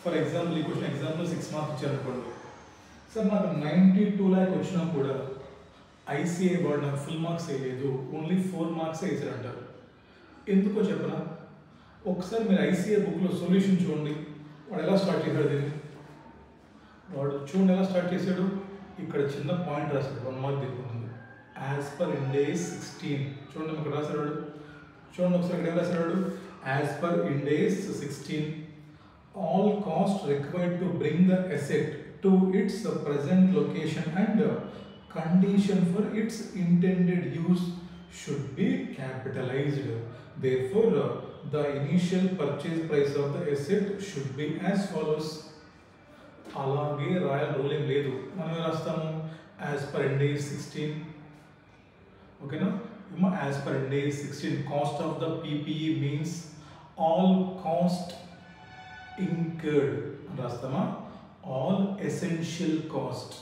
ఫర్ ఎగ్జాంపుల్ ఈ క్వశ్చన్ ఎగ్జాంపుల్ 6 మార్క్స్ ఇచ్చారు అనుకోండి. సార్ నాకు 92 lakh వచ్చినా కూడా ఐసీఏ వాడు నాకు ఫుల్ మార్క్స్ వేయలేదు, ఓన్లీ 4 marks వేసారంటారు. ఎందుకో చెప్పనా? ఒకసారి మీరు ఐసీఏ బుక్లో సొల్యూషన్ చూడండి, వాడు ఎలా స్టార్ట్ చేశాడు దీన్ని. వాడు చూడండి ఎలా స్టార్ట్ చేశాడు, ఇక్కడ చిన్న పాయింట్ రాశాడు, 1 mark దిగుతుంది. యాజ్ పర్ ఇండేస్ 16 చూడండి ఇక్కడ రాశాడు. చూడండి ఒకసారి ఇక్కడ రాశాడు, as per Ind AS 16 all cost required to bring the asset to its present location and condition for its intended use should be capitalized. Therefore, the initial purchase price of the asset should be as follows. అలాగే royal rule ఏం లేదు, మనం రాస్తాము as per Ind AS 16. ఓకేనా? ఏమో as per Ind AS 16 cost of the PPE means all cost incurred రాస్తామా, all essential cost,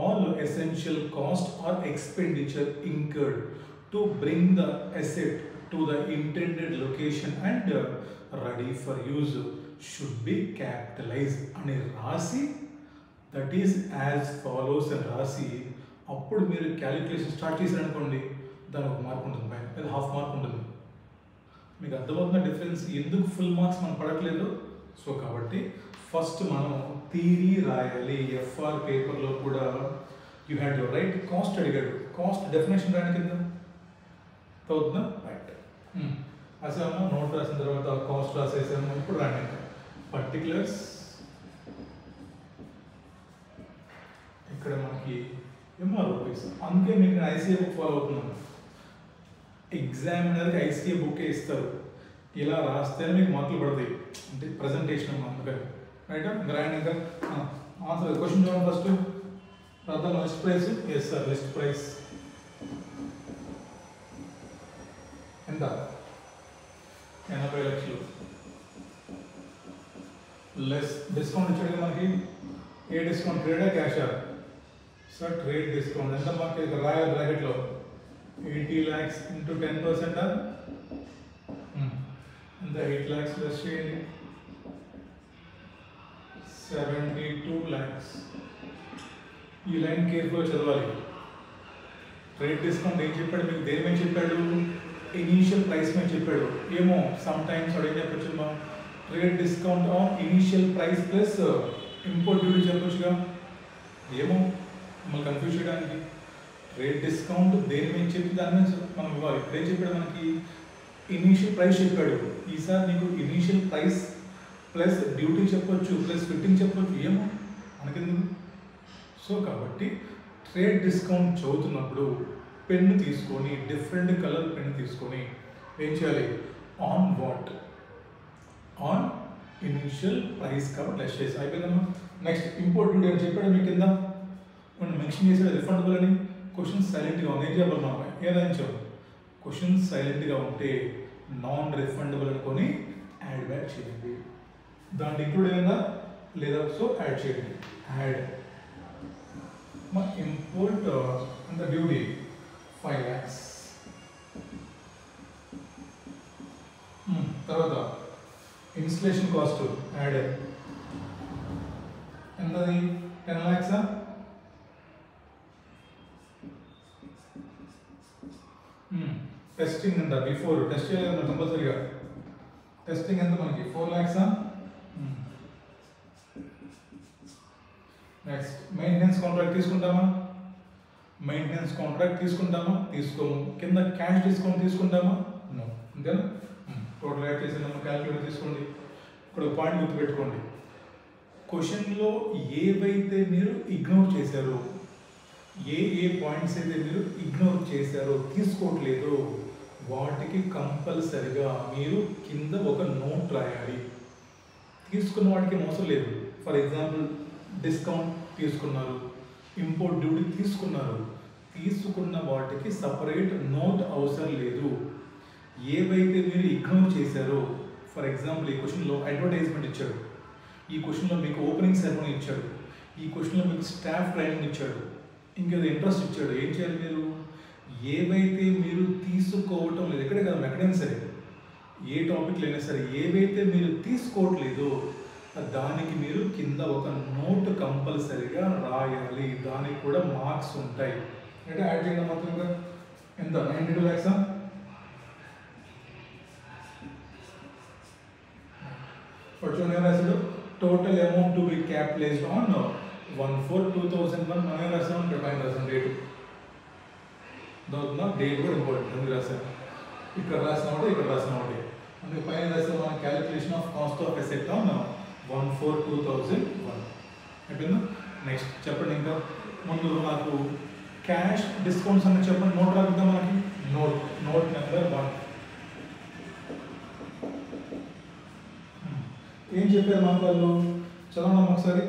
all essential cost or expenditure incurred to bring the asset to the intended location and ready for use should be capitalized అని రాసి, that is as follows అని రాసి, అప్పుడు మీరు calculation start చేశారనుకోండి, దానికి 1 mark ఉంటుంది, పైన లేదా 1/2 mark ఉంటుంది. మీకు అర్థమవుతున్న డిఫరెన్స్, ఎందుకు ఫుల్ మార్క్స్ మనం పడట్లేదు? సో కాబట్టి ఫస్ట్ మనం థియరీ రాయాలి. ఎఫ్ఆర్ పేపర్లో కూడా you had your right, cost అడిగాడు, కాస్ట్ డెఫినేషన్ రాని కింద అవుతుందా? రైట్ రాసాము, నోట్ రాసిన తర్వాత కాస్ట్ రాసేసాము. ఇప్పుడు రాండి పర్టికులర్స్. ఇక్కడ మనకి ఎంఆర్ రూపీస్, అందుకే మీకు ఐసీఏ బుక్ ఫాలో అవుతున్నాను. ఎగ్జామినర్కి ఐసీఏ బుక్కే ఇస్తారు, ఇలా రాస్తేనే మీకు మార్కులు పడతాయి, అంటే ప్రజెంటేషన్ అందుకని. రైట్? ఇంకా రాయండి. ఇంకా ఆన్సర్ క్వశ్చన్ చూడండి ఫస్ట్. ప్రధాన list price, yes sir list price ఎంత, 80 లక్షలు. లెస్ డిస్కౌంట్ ఇచ్చాడు మనకి, ఏ డిస్కౌంట్, ట్రేడా క్యాషా? సార్ ట్రేడ్ డిస్కౌంట్ ఎంత మనకి ఇక్కడ రాయాలి బ్రాకెట్లో, 80 lakhs ఇంటూ 10% ఎంత, 8 lakhs ప్లస్ చేయండి, 72 lakhs. ఈ లైన్ కేర్ఫుల్గా చదవాలి. ట్రేడ్ డిస్కౌంట్ ఏం చెప్పాడు మీకు, దేని మీద చెప్పాడు, ఇనీషియల్ ప్రైస్ మీద చెప్పాడు. ఏమో సమ్ టైమ్స్ అడిగి చెప్పచ్చు, మా trade discount on initial price plus import duty చెప్పొచ్చుగా. ఏమో మమ్మల్ని కన్ఫ్యూజ్ చేయడానికి ట్రేడ్ డిస్కౌంట్ దేని మీద చెప్పి దాని మీద మనం ఇవ్వాలి. ఇప్పుడేం చెప్పాడు మనకి, ఇనీషియల్ ప్రైస్ చెప్పాడు. ఈసారి నీకు ఇనీషియల్ ప్రైస్ ప్లస్ డ్యూటీ చెప్పొచ్చు, ప్లస్ ఫిట్టింగ్ చెప్పొచ్చు, ఏమో మనకెందుకు. సో కాబట్టి ట్రేడ్ డిస్కౌంట్ చదువుతున్నప్పుడు పెన్ను తీసుకొని, డిఫరెంట్ కలర్ పెన్ను తీసుకొని ఏం చేయాలి, on what, on initial price కాబట్టి లెస్ చేసి అయిపోయిందమ్మా. నెక్స్ట్ ఇంపోర్ట్ డ్యూటీ అని చెప్పాడు మీ కింద, మనం మెన్షన్ చేసాడు రిఫండబుల్ అని. క్వశ్చన్ సైలెంట్గా ఉంది, ఏం చెప్పాలి మనం, ఏదైనా చెప్పు. క్వశ్చన్ సైలెంట్గా ఉంటే నాన్ రిఫండబుల్ అనుకొని యాడ్ బ్యాక్ చేయండి, దాంట్లో ఇంక్లూడ్ అయిందా లేదా, సో యాడ్ చేయండి. యాడ్ మా import and the duty 5 lakhs. తర్వాత ఇన్స్టలేషన్ కాస్ట్ యాడ్ ఎంతది 10 lakhs. టెస్టింగ్ అంట బిఫోర్ టెస్ట్ చేయాలి కంపల్సరీగా. టెస్టింగ్ ఎంత మనకి 4 lakhs. నెక్స్ట్ మెయింటెనెన్స్ కాంట్రాక్ట్ తీసుకుంటామా? మెయింటెనెన్స్ కాంట్రాక్ట్ తీసుకుంటామా? తీసుకోము. కింద క్యాష్ డిస్కౌంట్ తీసుకుంటామా? నో. అంతేనా? టోటల్ యాడ్ చేసి నెంబర్ క్యాలిక్యులేట్ తీసుకోండి. ఇక్కడ ఒక పాయింట్ గుర్తుపెట్టుకోండి, క్వశ్చన్లో ఏవైతే మీరు ఇగ్నోర్ చేశారో, ఏ పాయింట్స్ అయితే మీరు ఇగ్నోర్ చేశారో, తీసుకోవట్లేదు, వాటికి కంపల్సరిగా మీరు కింద ఒక నోట్ రాయాలి. తీసుకున్న వాటికి మోసం లేదు. ఫర్ ఎగ్జాంపుల్ డిస్కౌంట్ తీసుకున్నారు, ఇంపోర్ట్ డ్యూటీ తీసుకున్నారు, తీసుకున్న వాటికి సపరేట్ నోట్ అవసరం లేదు. ఏవైతే మీరు ఇగ్నోర్ చేశారో, ఫర్ ఎగ్జాంపుల్ ఈ క్వశ్చన్లో అడ్వర్టైజ్మెంట్ ఇచ్చాడు, ఈ క్వశ్చన్లో మీకు ఓపెనింగ్ సెరమనీ ఇచ్చాడు, ఈ క్వశ్చన్లో మీకు స్టాఫ్ ట్రైనింగ్ ఇచ్చాడు, ఇంకేదో ఇంట్రెస్ట్ ఇచ్చాడు. ఏం చేయాలి మీరు? ఏవైతే మీరు తీసుకోవటం లేదు, ఎక్కడే కదా ఎక్కడైనా సరే, ఏ టాపిక్లో అయినా సరే, ఏవైతే మీరు తీసుకోవట్లేదో దానికి మీరు కింద ఒక నోట్ కంపల్సరీగా రాయాలి. దానికి కూడా మార్క్స్ ఉంటాయి. అంటే యాడ్ చేయడం మాత్రంగా ఎంత 92 lakhs. చూడండి రాశాడు, total amount to be capitalised on 1/4/2001. మనం రాసాం, ఇక్కడ పైన రాసాం డేట్. దాంట్లో డేట్ కూడా ఇంపార్టెంట్. అందుకు రాసాం, ఇక్కడ రాసిన ఒకటి, ఇక్కడ రాసిన ఒకటి. అందుకే పైన రాసాం మన calculation of cost of asset on 1/4/2001. అయిపోయిందా? నెక్స్ట్ చెప్పండి. ఇంకా ముందు నాకు క్యాష్ డిస్కౌంట్స్ అని చెప్పండి. నోట్ రాపిద్దాం మనకి. Note number 1. ఏం చెప్పారు మన వాళ్ళు? చదవడం ఒకసారి.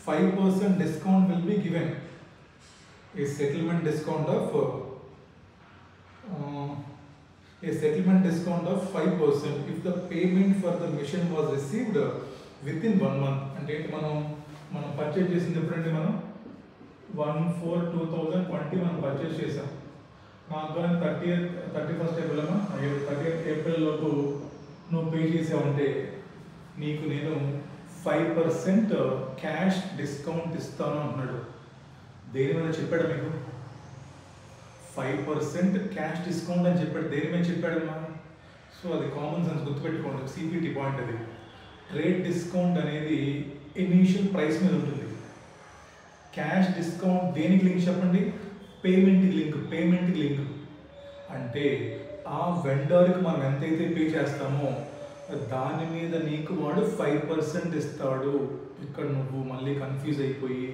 5% discount will be given. A settlement discount of 5% if the payment for the machine was received within 1 month. అంటే మనం పర్చేజ్ చేసింది ఎప్పుడండి? మనం 1/4/2020 మనం పర్చేజ్ చేసాం. నాకు 31st April 30th April లోపు నువ్వు పే చేసావంటే నీకు నేను 5% క్యాష్ డిస్కౌంట్ ఇస్తాను అంటున్నాడు. దేని మీద చెప్పాడు మీకు? 5% క్యాష్ డిస్కౌంట్ అని చెప్పాడు. దేని మీద చెప్పాడు అమ్మా? సో అది కామన్ సెన్స్ గుర్తుపెట్టుకోండి. సిపిటి పాయింట్ అది. ట్రేడ్ డిస్కౌంట్ అనేది ఇనీషియల్ ప్రైస్ మీద ఉంటుంది. క్యాష్ డిస్కౌంట్ దేనికి లింక్ చెప్పండి? పేమెంట్కి లింక్. అంటే ఆ వెండర్కి మనం ఎంతైతే పే చేస్తామో దాని మీద నీకు వాడు 5% ఇస్తాడు. ఇక్కడ నువ్వు మళ్ళీ కన్ఫ్యూజ్ అయిపోయి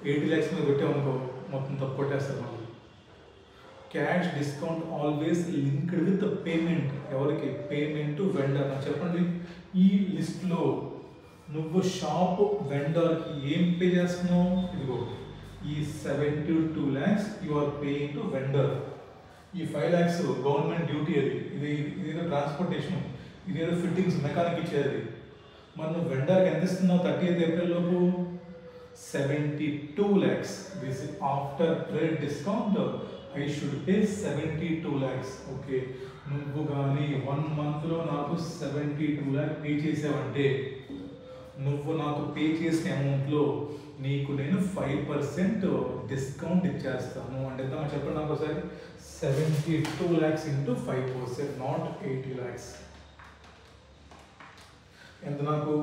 80 lakhs మీద కొట్టావనుకో, మొత్తం తప్పు కొట్టేస్తారు మళ్ళీ. Cash discount always linked with payment. ఎవరికి? Payment to vendor. నాకు చెప్పండి, ఈ లిస్ట్లో నువ్వు షాప్ వెండర్కి ఏం పే చేస్తున్నావు? ఇదిగో ఈ 72 lakhs you are paying to vendor. ఈ 5 lakhs గవర్నమెంట్ డ్యూటీ. ఇదేదో ట్రాన్స్పోర్టేషన్, ఇదేదో ఫిట్టింగ్స్ మెకానిక్ ఇచ్చేది. మరి నువ్వు వెండర్కి ఎంత ఇస్తున్నావు 30th April లోపు? 72 lakhs. This after trade discount I should pay 72 lakhs. Okay, నువ్వు కానీ 1 monthలో నాకు 72 lakhs పే చేసావంటే నువ్వు నాకు పే చేసిన అమౌంట్లో నీకు నేను 5% డిస్కౌంట్ ఇచ్చేస్తాను. అంటే ఎంత చెప్పండి నాకు ఒకసారి. 72 lakhs into 5%, నాట్ 80 lakhs. ఎంత నాకు?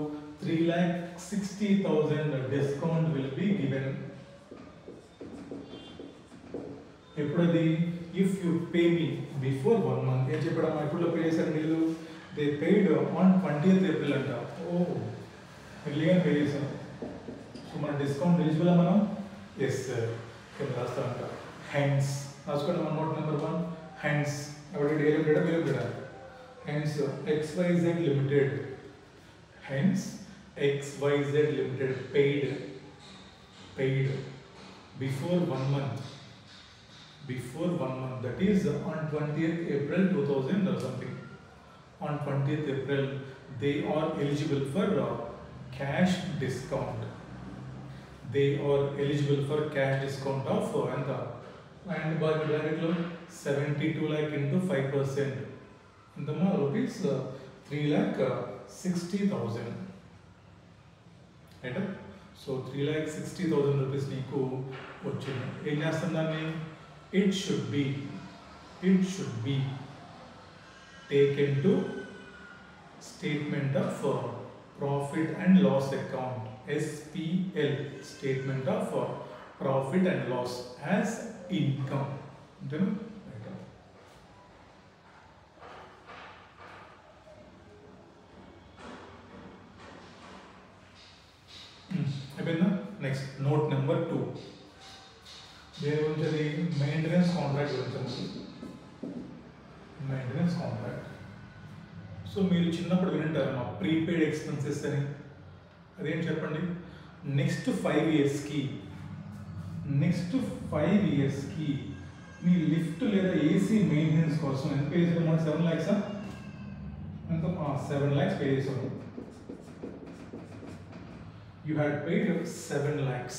3,60,000 డిస్కౌంట్ విల్ బి గివెన్. ఎప్పుడది? If you pay me before 1 month. ఏం చెప్పడమ్మా? ఎప్పుడు పే చేశారు మీరు? They paid on 20th April అంట. ఎర్లీగా పే చేశాం. సో మన డిస్కౌంట్ ఎలిజిబుల్ మనం? Yes sir. కింద రాస్తామంట. హెన్స్ రాసుకోండి. మన నోట్ నెంబర్ 1. హెన్స్ ఎవరి a limited? Hence XYZ limited. Hence XYZ Limited paid before 1 month. That is on 20th April 2000 or something. On 20th April they are eligible for cash discount. They are eligible for cash discount of ఎంత and బాకీ బ్రాకెట్లో 72 lakh into 5% ఎంతమ్మా rupees 3,60,000 right. So 3,60,000 rupees నీకు వచ్చింది. ఏం చేస్తాం దాన్ని? It should be taken to statement of profit and loss account, SPL, statement of profit and loss as income. అంతేనా? అయిపోయిందా? Next note number 2. దేని గురించి? అది మెయింటెనెన్స్ కాంట్రాక్ట్ గురించి. Maintenance contract. సో మీరు చిన్నప్పుడు వింటారు మా ప్రీపెయిడ్ ఎక్స్పెన్సెస్ అని. అదేం చెప్పండి? నెక్స్ట్ 5 yearsకి మీ లిఫ్ట్ లేదా ఏసీ మెయింటెనెన్స్ కోసం ఎంత పే చేసాము? 7 lakhs. ఎంత? 7 lakhs పే చేసాము. You had paid 7 lakhs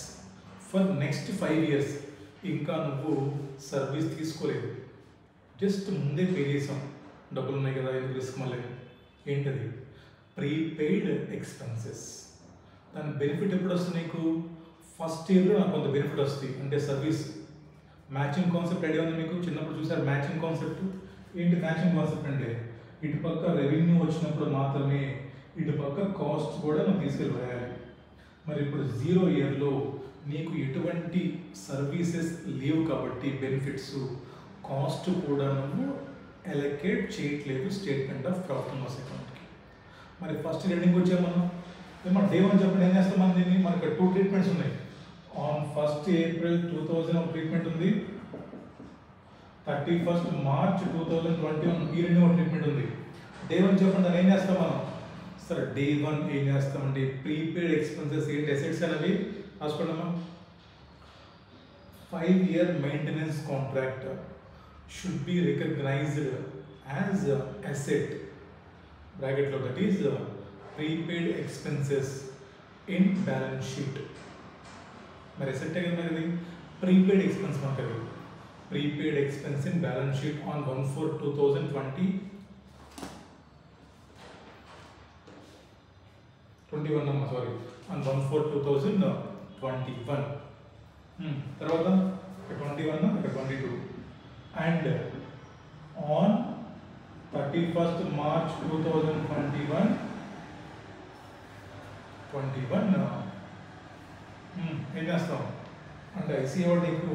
for next 5 years. ఇంకా నువ్వు సర్వీస్ తీసుకోలేదు, జస్ట్ ముందే పే చేసాం. డబ్బులు ఉన్నాయి కదా, ఎందుకు రిస్క్ మళ్ళీ. ఏంటది? Prepaid expenses. దాని బెనిఫిట్ ఎప్పుడు వస్తుంది నీకు? ఫస్ట్ ఇయర్లో నాకు కొంత బెనిఫిట్ వస్తుంది. అంటే సర్వీస్ మ్యాచింగ్ కాన్సెప్ట్ ఐడియా ఉంది మీకు? చిన్నప్పుడు చూసారు మ్యాచింగ్ కాన్సెప్ట్. ఏంటి మ్యాచింగ్ కాన్సెప్ట్ అంటే? ఇటు పక్క రెవెన్యూ వచ్చినప్పుడు మాత్రమే ఇటు పక్క కాస్ట్ కూడా నువ్వు తీసుకెళ్ళి వేయాలి. మరి ఇప్పుడు 0 yearలో నీకు ఎటువంటి సర్వీసెస్ లేవు కాబట్టి బెనిఫిట్స్, కాస్ట్ కూడా నువ్వు అలొకేట్ చేయట్లేదు statement of profit and loss అకౌంట్కి. మరి ఫస్ట్ రీడింగ్ వచ్చామన్నా మన డే 1 చెప్పండి. ఏం చేస్తాం మనం దీన్ని? మనకి 2 ట్రీట్మెంట్స్ ఉన్నాయి. ఆన్ 1st April 2000 ఒక ట్రీట్మెంట్ ఉంది, 31st March 2021 ఈ 2 ట్రీట్మెంట్ ఉంది. డే 1 చెప్పండి, దాన్ని ఏం చేస్తాం మనం? సరే, డే 1 ఏం చేస్తామంటే ప్రీపెయిడ్ ఎక్స్పెన్సెస్ ఏంటి? అసెట్స్ అనేవి రాసుకోండమ్మా. 5 year maintenance contract should be recognized as asset బ్రాకెట్లో, that is prepaid expenses in balance sheet. మరి అసెట్ కదా మరి ఇది ప్రీపెయిడ్ ఎక్స్పెన్స్ మనకి. అది prepaid expense in balance sheet on 1/4/2021 అమ్మా, సారీ, ఆన్ 1/4/2021. తర్వాత 21 22 అండ్ ఆన్ 31st March 2021 ఏం చేస్తాం అంటే ఐసీ వాడు నీకు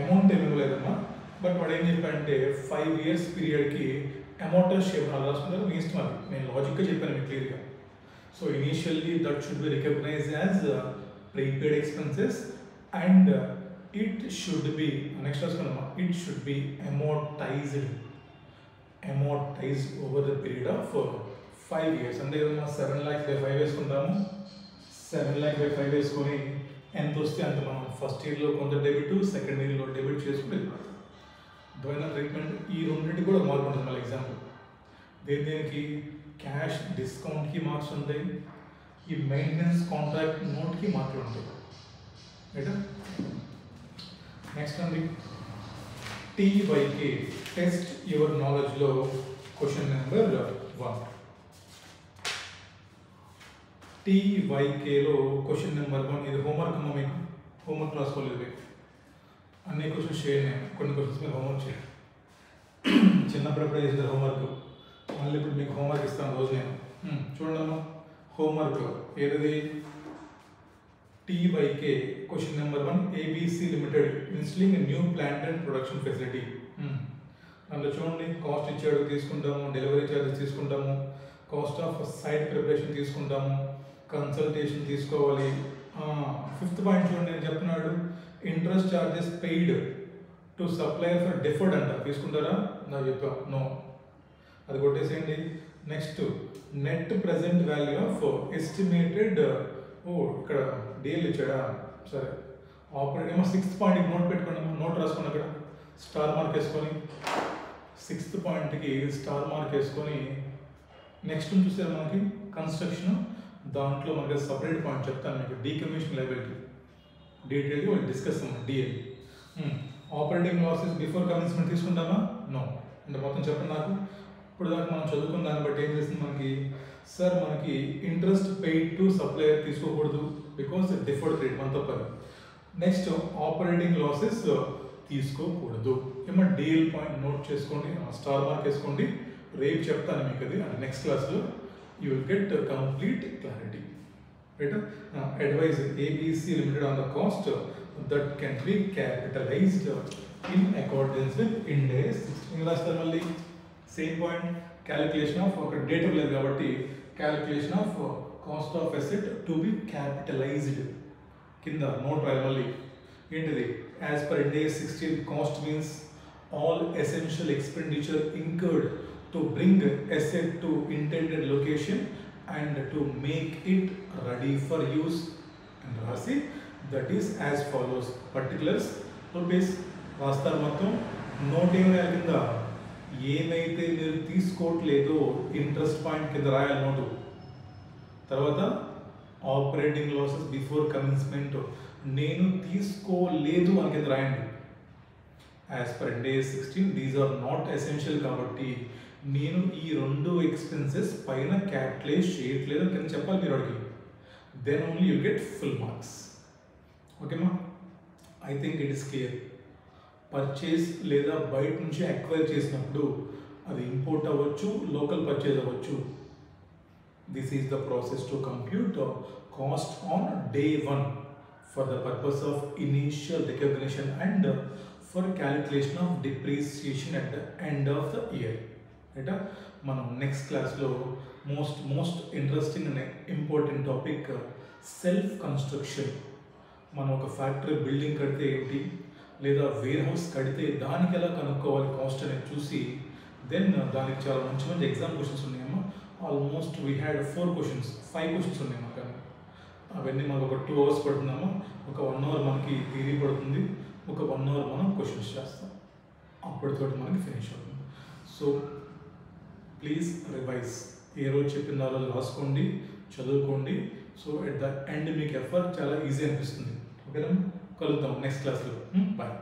అమౌంట్ ఏమి ఇవ్వలేదమ్మా, బట్ వాడు ఏం చెప్పాడంటే 5 years పీరియడ్కి అమౌంట్ షేప్ అలా రాసుకుంటారు. మీ ఇష్టం, అది నేను లాజిక్గా చెప్పాను మీకు క్లియర్గా. So initially that should be recognize as prepaid expenses and it should be, next రాసుకున్నామా, it should be amortized over the period of 5 years. అంటే ఏదన్నా 7 lakhs by 5 వేసుకుంటాము. 7 lakhs by 5 వేసుకొని ఎంత వస్తే అంత మనం ఫస్ట్ ఇయర్లో కొంత డెబిట్, సెకండ్ ఇయర్లో డెబిట్ చేసుకుంటే వెళ్ళిపోతాం. అర్థమైన ట్రీట్మెంట్. ఈ రెండింటికి కూడా మార్క్ ఉంటుంది. మళ్ళీ ఎగ్జాంపుల్ దేనికి? క్యాష్ డిస్కౌంట్కి మార్క్స్ ఉంటాయి, ఈ మెయింటెనెన్స్ కాంట్రాక్ట్ నోట్కి మార్కులు ఉంటాయి. రైటా? నెక్స్ట్ అండి, TYK టెస్ట్ యువర్ నాలెడ్జ్లో క్వశ్చన్ నెంబర్ 1. TYKలో క్వశ్చన్ నెంబర్ 1. ఇది హోంవర్క్ అమ్మ, మీకు హోంవర్క్ రాసుకోలేదు. అన్ని క్వశ్చన్స్ చేయండి, కొన్ని క్వశ్చన్స్ మీరు హోంవర్క్ చేయండి. చిన్నప్పుడు ఎప్పుడే చేస్తారు హోంవర్క్, మళ్ళీ ఇప్పుడు మీకు హోంవర్క్ ఇస్తాను రోజు నేను. చూడండి అమ్మా, హోంవర్క్ ఏది? TYK question number 1, ABC limited installing new plant and production facility. అందులో చూడండి, కాస్ట్ ఇచ్చాడు, తీసుకుంటాము, డెలివరీ ఛార్జెస్ తీసుకుంటాము, కాస్ట్ ఆఫ్ సైట్ ప్రిపరేషన్ తీసుకుంటాము, కన్సల్టేషన్ తీసుకోవాలి. 5th పాయింట్ చూడండి, నేను చెప్తున్నాడు interest charges paid to supplier for deferred అంట. తీసుకుంటారా? నాకు చెప్పా, నో, అది కొట్టేసేయండి. Next, net present value of estimated. ఇక్కడ డీల్ ఇచ్చాడా? సరే, ఆపరేట్ ఏమో 6th పాయింట్కి నోట్ పెట్టుకోండి, నోట్ రాసుకోండి. అక్కడ స్టార్ మార్క్ వేసుకొని 6th పాయింట్కి స్టార్ మార్క్ వేసుకొని నెక్స్ట్ చూసారు మనకి కన్స్ట్రక్షన్. దాంట్లో మనకి సపరేట్ పాయింట్ చెప్తాను మీకు, డీకమిషన్ లయబిలిటీ. డీటెయిల్గా discuss DL. Operating losses before commencement తీసుకుంటామా? నో. అంటే మొత్తం చెప్పండి నాకు. ఇప్పుడు దాకా మనం చదువుకున్న దాన్ని బట్టి ఏం చేస్తుంది మనకి, సార్ మనకి ఇంట్రెస్ట్ పెయిడ్ టు సప్లయర్ తీసుకోకూడదు బికాస్ డిఫర్డ్ క్రెడిట్ మన తప్పదు. నెక్స్ట్ ఆపరేటింగ్ లాసెస్ తీసుకోకూడదు. ఏమో డిఎల్ పాయింట్ నోట్ చేసుకోండి, స్టార్ మార్క్ వేసుకోండి. రేపు చెప్తాను మీకు అది, అంటే నెక్స్ట్ క్లాస్లో you will get complete clarity. Right. Advise ABC Limited on the cost that can be capitalized in accordance with Ind AS 16. రాస్తారు మళ్ళీ సేమ్ పాయింట్. క్యాలిక్యులేషన్ ఆఫ్ ఒక డేటా లేదు కాబట్టి calculation of cost of asset to B capitalised కింద note రాయాలి మళ్ళీ. ఏంటిది? As per Ind AS 16 cost means all essential expenditure incurred to bring asset to intended location and to make it ready for use. And rasi that is as follows. Particulars rupees రాస్తారు మొత్తం. Note ఏం రాయాలి కింద? ఏమైతే మీరు తీసుకోవట్లేదో interest point కింద రాయాలి note. తర్వాత ఆపరేటింగ్ లాసెస్ బిఫోర్ కమెన్స్మెంట్ నేను తీసుకోలేదు అని కింద రాయండి. As per Ind AS 16 these are not essential కాబట్టి నేను ఈ రెండు ఎక్స్పెన్సెస్ పైన క్యాపిటలైజ్ చేయట్లేదు కింద చెప్పాలి మీరు అడిగి. Then only you get full marks. ఓకేమా? I think it is clear. Purchase లేదా బయట నుంచి అక్వైర్ చేసినప్పుడు అది ఇంపోర్ట్ అవ్వచ్చు, లోకల్ పర్చేజ్ అవ్వచ్చు. This is the process to compute cost on day 1 for the purpose of initial recognition and for calculation of depreciation at the end of the year. Right. మనం next క్లాస్లో most interesting and important topic self construction. మనం ఒక factory building కడితే ఏంటి, లేదా wear house కడితే దానికి ఎలా కనుక్కోవాలి కాస్ట్ అనేది చూసి, దెన్ దానికి చాలా మంచి మంచి ఎగ్జామ్ క్వశ్చన్స్ ఉన్నాయమ్మా. Almost we had 4 questions, 5 questions ఉన్నాయి మాకు. అవన్నీ మనకు ఒక 2 hours పడుతుందమ్మా. ఒక 1 hour మనకి థియరీ పడుతుంది, ఒక 1 hour మనం క్వశ్చన్స్ చేస్తాం. అప్పటితో మనకి ఫినిష్ అవుతుంది. So please revise. ఏ రోజు చెప్పిన రోజు రాసుకోండి, చదువుకోండి. సో ఎట్ ద ఎండ్ మీకు ఎఫర్ట్ చాలా ఈజీ అనిపిస్తుంది. ఓకేనా? కలుద్దాం నెక్స్ట్ క్లాస్లో. బాయ్.